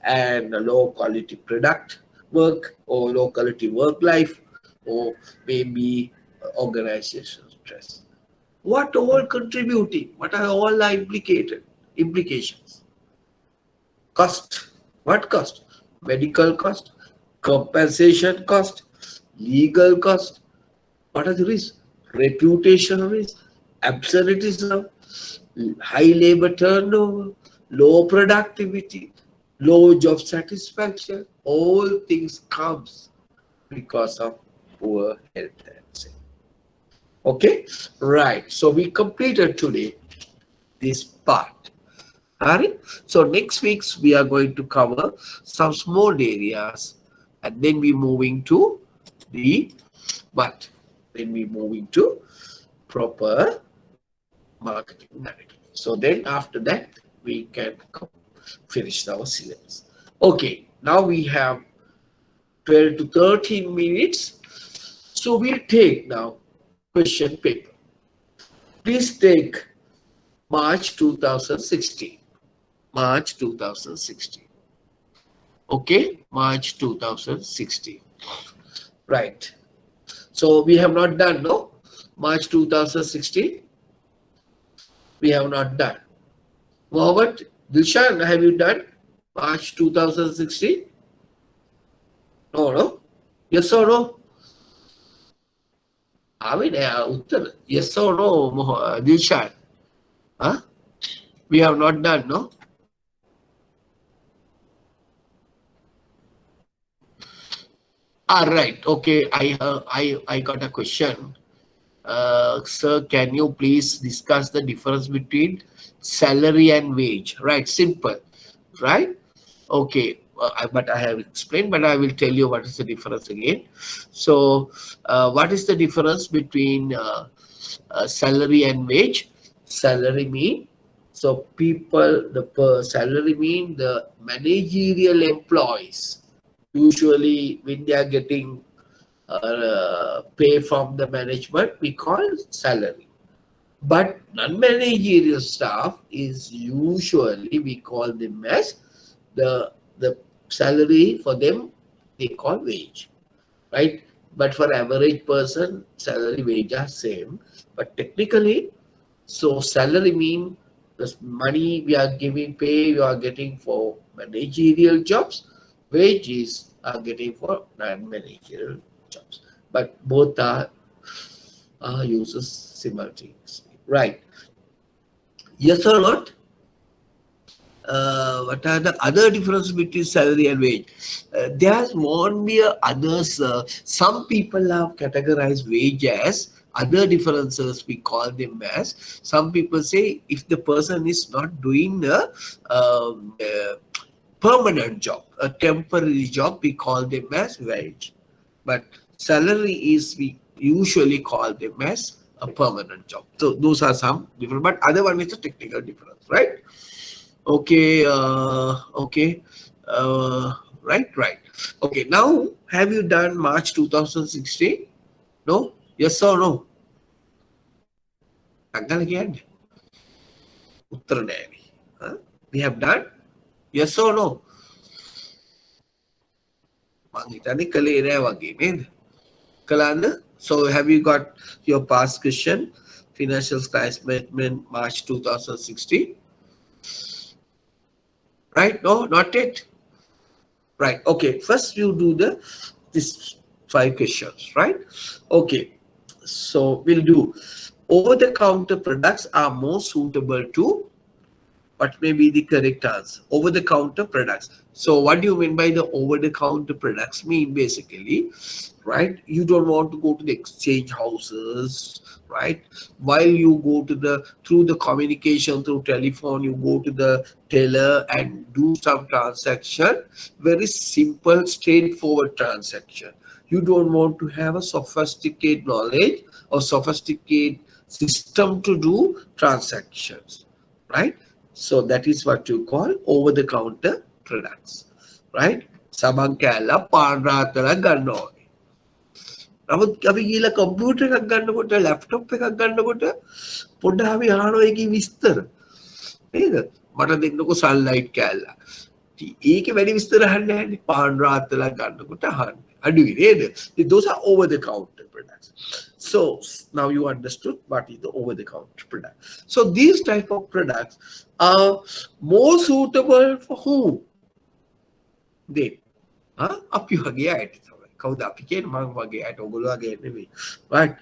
and low quality product work or low quality work life, or maybe organizational stress. What all contributing? What are all the implications? Cost. What cost? Medical cost, compensation cost, legal cost. What are the risks? Reputational risk, absenteeism, high labor turnover, low productivity, low job satisfaction. All things comes because of poor health and safety. Okay, right. So we completed today this part. Alright. So next weeks we are going to cover some small areas, and then we moving to the what? Then we moving to proper marketing management. So then after that we can finish our syllabus. Okay. Now we have 12 to 13 minutes. So we'll take now question paper. Please take March 2016. March 2016. Okay, March 2016. Right. So we have not done, no? March 2016. We have not done. Mohammed, Dilshan, have you done March 2016? No, no? Yes or no? Yes or no, Dilshan? Huh? We have not done, no? Right. Okay. I got a question. Sir, can you please discuss the difference between salary and wage? Right. Simple. Right. Okay. But I have explained, but I will tell you what is the difference again. So, what is the difference between salary and wage? Salary mean, so people, the salary mean the managerial employees. Usually when they are getting pay from the management, we call salary. But non-managerial staff is usually, we call them as the salary for them, they call wage, right? But for average person, salary, wage are same. But technically, so salary mean the money we are giving, pay you are getting for managerial jobs. Wages are getting for non-managerial jobs, but both are uses simultaneously, right? Yes or not? What are the other differences between salary and wage? There won't be others. Some people have categorized wage as other differences. We call them as, some people say if the person is not doing a permanent job, a temporary job, we call them as wage. But salary is, we usually call them as a permanent job. So those are some different, but other one is a technical difference, right? Okay, okay, right. Okay, now have you done March 2016? No? Yes or no? Tanggal again. Uttara nahi. Huh? We have done? Yes or no? මං හිතන්නේ කළේ නෑ වගේ නේද? කළාද? So have you got your past question? Financial crisis management March 2016? Right? No, not yet. Right. Okay. First you do this 5 questions, right? Okay. So we'll do over-the-counter products are more suitable to what may be the correct answer? Over-the-counter products. So what do you mean by the over-the-counter products? Mean basically, right? You don't want to go to the exchange houses, right? While you go to through the communication through telephone, you go to the teller and do some transaction. Very simple, straightforward transaction. You don't want to have a sophisticated knowledge or sophisticated system to do transactions, right? So that is what you call over-the-counter products, right? Sabang kala පාන්රාතල ගන්න ඕනේ. නමුත් අපි ගිහලා computer එකක් ගන්නකොට laptop එකක් ගන්නකොට පොඩ්ඩක් අපි අහනවා ඒකේ විස්තර. නේද? මට දෙන්නකෝ සන්ලයිට් කෑල්ල. ඒකේ වැඩි විස්තර අහන්නේ නැහැ. පාන්රාතල ගන්නකොට අහන්නේ. අඩුයි නේද? Those are over-the-counter products. So now you understood what is the over-the-counter product. So these type of products are more suitable for whom? They. අපි වගේ අයට තමයි. කවුද අපි කියන්නේ මම වගේ අයට ඔයගොල්ලෝ වගේ නෙමෙයි. Right?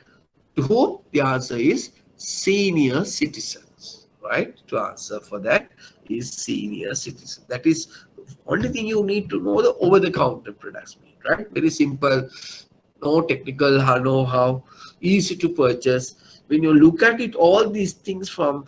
To whom? The answer is senior citizens. Right? To answer for that is senior citizen. That is only thing you need to know the over-the-counter products mean. Right? Very simple. No technical know-how. Easy to purchase. When you look at it, all these things from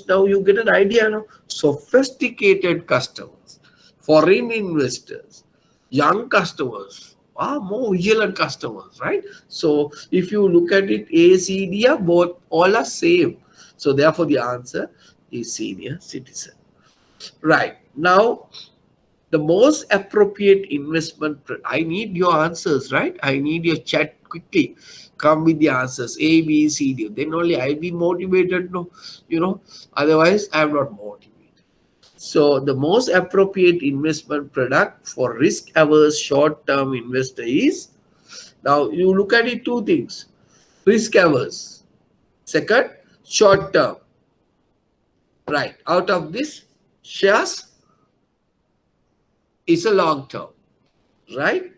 now you get an idea now. Sophisticated customers, foreign investors, young customers, more vigilant customers, right? So if you look at it, A, C, D are both all are same. So therefore the answer is senior citizen. Right. Now the most appropriate investment, I need your answers, right? I need your chat quickly. Come with the answers A, B, C, D. Then only I'll be motivated. No, otherwise I'm not motivated. So the most appropriate investment product for risk-averse short-term investor is, now you look at it, two things: risk-averse, second short-term. Right. Out of this, shares is a long-term, right?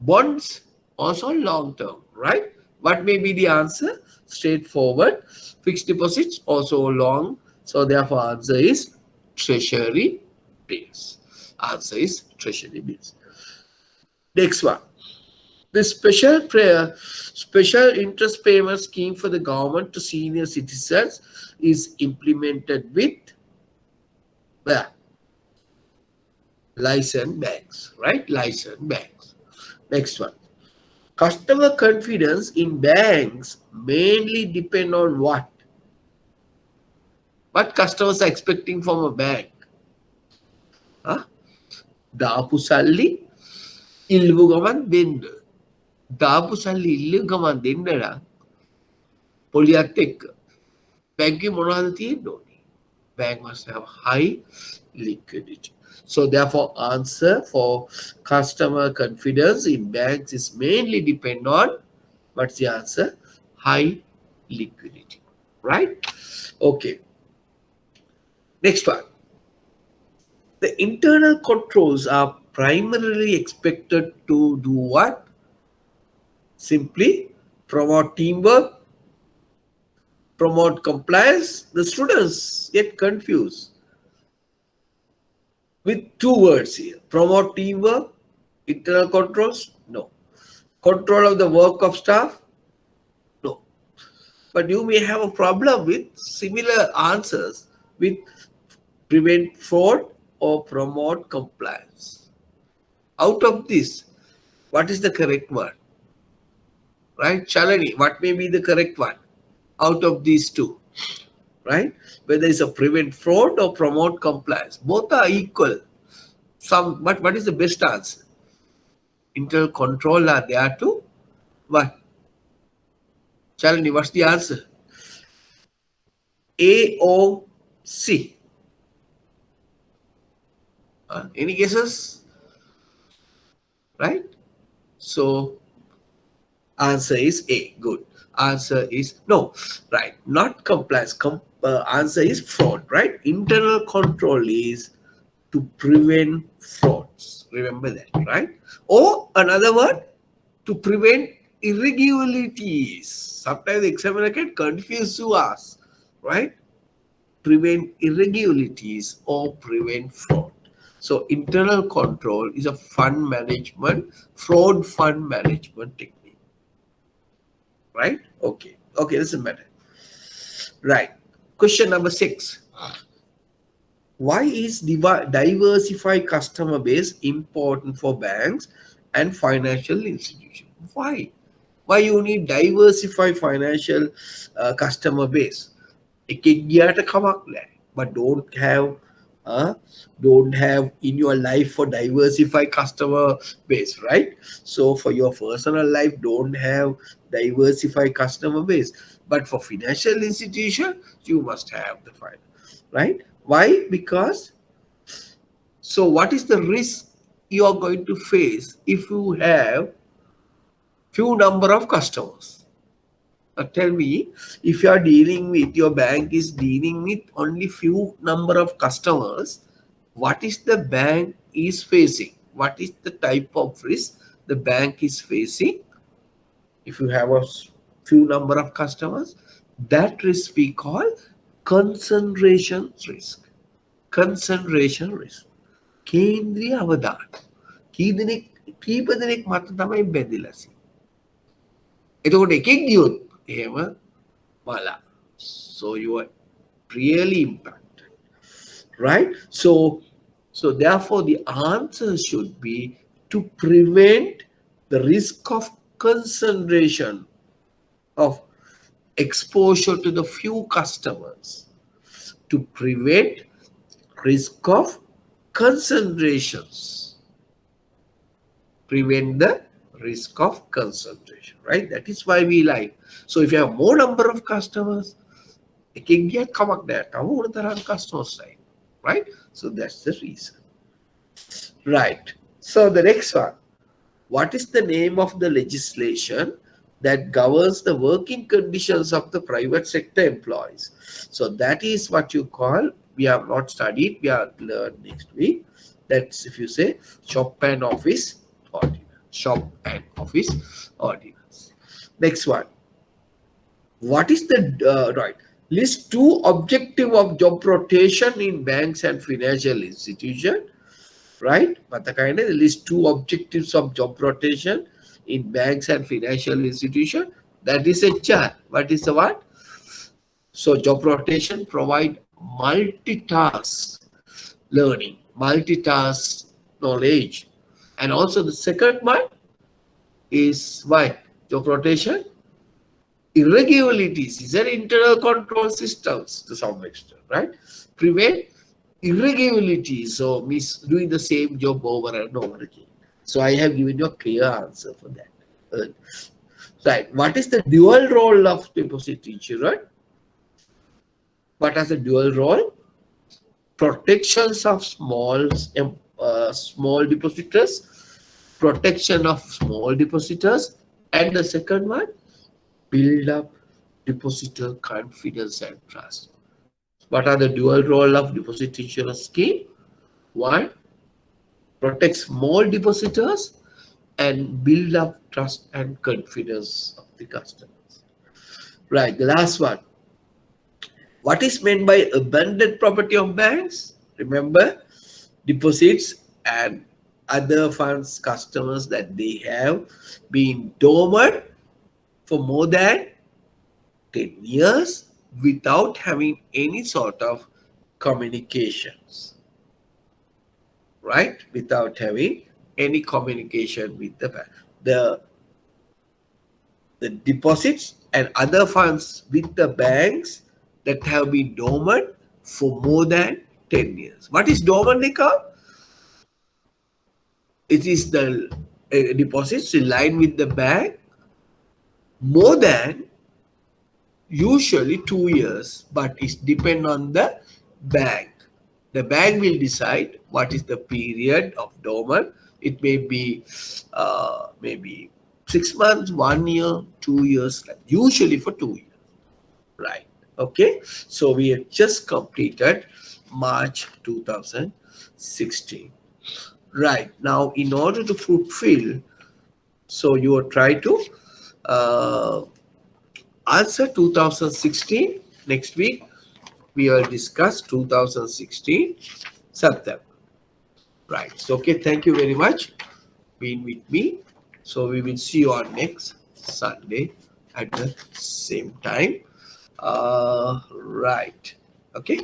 Bonds also long-term, right? What may be the answer? Straightforward. Fixed deposits also long. So therefore answer is treasury bills. Answer is treasury bills. Next one. The special interest payment scheme for the government to senior citizens is implemented with where? Licensed banks, right? Licensed banks. Next one. Customer confidence in banks mainly depend on what? What customers are expecting from a bank? දාපු සල්ලි ඉල්ලුව ගමන් දෙන්න. දාපු සල්ලි ඉල්ලුව ගමන් දෙන්න නම් පොලියත් එක්ක බැංකුවේ මොනවද තියෙන්න ඕනේ? Bank must have high liquidity. So therefore answer for customer confidence in banks is mainly depend on, what's the answer? High liquidity, right? Okay. Next one. The internal controls are primarily expected to do what? Simply promote teamwork, promote compliance. The students get confused with two words here: promote teamwork, internal controls. No. Control of the work of staff. No. But you may have a problem with similar answers with prevent fraud or promote compliance. Out of this, what is the correct one? Right? Chalani, what may be the correct one out of these two? right? Whether it's a prevent fraud or promote compliance, both are equal. But what is the best answer? Internal control are there to what? Chalani, what's the answer? A or C? Any guesses? Right? So answer is A. Good. Answer is no. Right. Not compliance. Answer is fraud. Right. Internal control is to prevent frauds. Remember that. Right. Or another word, to prevent irregularities. Sometimes the examiner can confuse you us. Right. Prevent irregularities or prevent fraud. So internal control is a fund management, fraud fund management technique. Right? Okay. Okay, doesn't matter. Right. Question number 6. Why is diversified customer base important for banks and financial institutions? Why? Why you need diversified financial customer base? එකෙක් ගියාට කමක් නැහැ. But don't have in your life for diversified customer base, right? So for your personal life, don't have diversified customer base. But for financial institution, you must have the finance, right? Why? Because so what is the risk you are going to face if you have few number of customers? Tell me, if you are dealing with, your bank is dealing with only few number of customers, what is the bank is facing? What is the type of risk the bank is facing? If you have a few number of customers, that risk we call concentration risk. Concentration risk. කේන්ද්‍රීය අවධානය. කීප දෙනෙක් මත තමයි බැඳිලා තියෙන්නේ. එතකොට එකෙක් ගියොත් එහෙම මලා. So you are really impacted, right? So therefore the answer should be to prevent the risk of concentration of exposure to the few customers, to prevent risk of concentrations, prevent the risk of concentration, right? That is why we like. So if you have more number of customers, it can get come up there. Customers, right? So that's the reason. Right. So the next one. What is the name of the legislation that governs the working conditions of the private sector employees? So that is what you call, we have not studied, we are learn next week. That's if you say shop and office ordinance. Shop and office ordinance. Next one. What is the right? List 2 objective of job rotation in banks and financial institutions. Right? But the kind of list 2 objectives of job rotation in banks and financial institutions. That is HR. What is the what? So job rotation provide multitask learning, multitask knowledge. And also the second one is why? Job rotation, irregularities is an internal control systems to some extent, right? Prevent irregularities, so means doing the same job over and over again. So I have given you a clear answer for that. Right. What is the dual role of deposit insurance? What is the dual role? Protections of small depositors, protection of small depositors, and the second one, build up depositor confidence and trust. What are the dual role of deposit insurance scheme? One, protect small depositors and build up trust and confidence of the customers. Right, the last one. What is meant by abandoned property of banks? Remember, deposits and other funds customers that they have been dormant for more than 10 years without having any sort of communications, right? Without having any communication with the bank. The deposits and other funds with the banks that have been dormant for more than 10 years. What is dormant account? It is the deposits in line with the bank more than usually 2 years, but it depends on the bank. The bank will decide what is the period of dormant. It may be maybe 6 months, 1 year, 2 years, usually for 2 years. Right. Okay. So we have just completed March 2016. Right. Now, in order to fulfill, so you will try to uh, answer 2016. Next week, we will discuss 2016 September. Right. So, okay. Thank you very much being with me. So, we will see you on next Sunday at the same time. Right. Okay.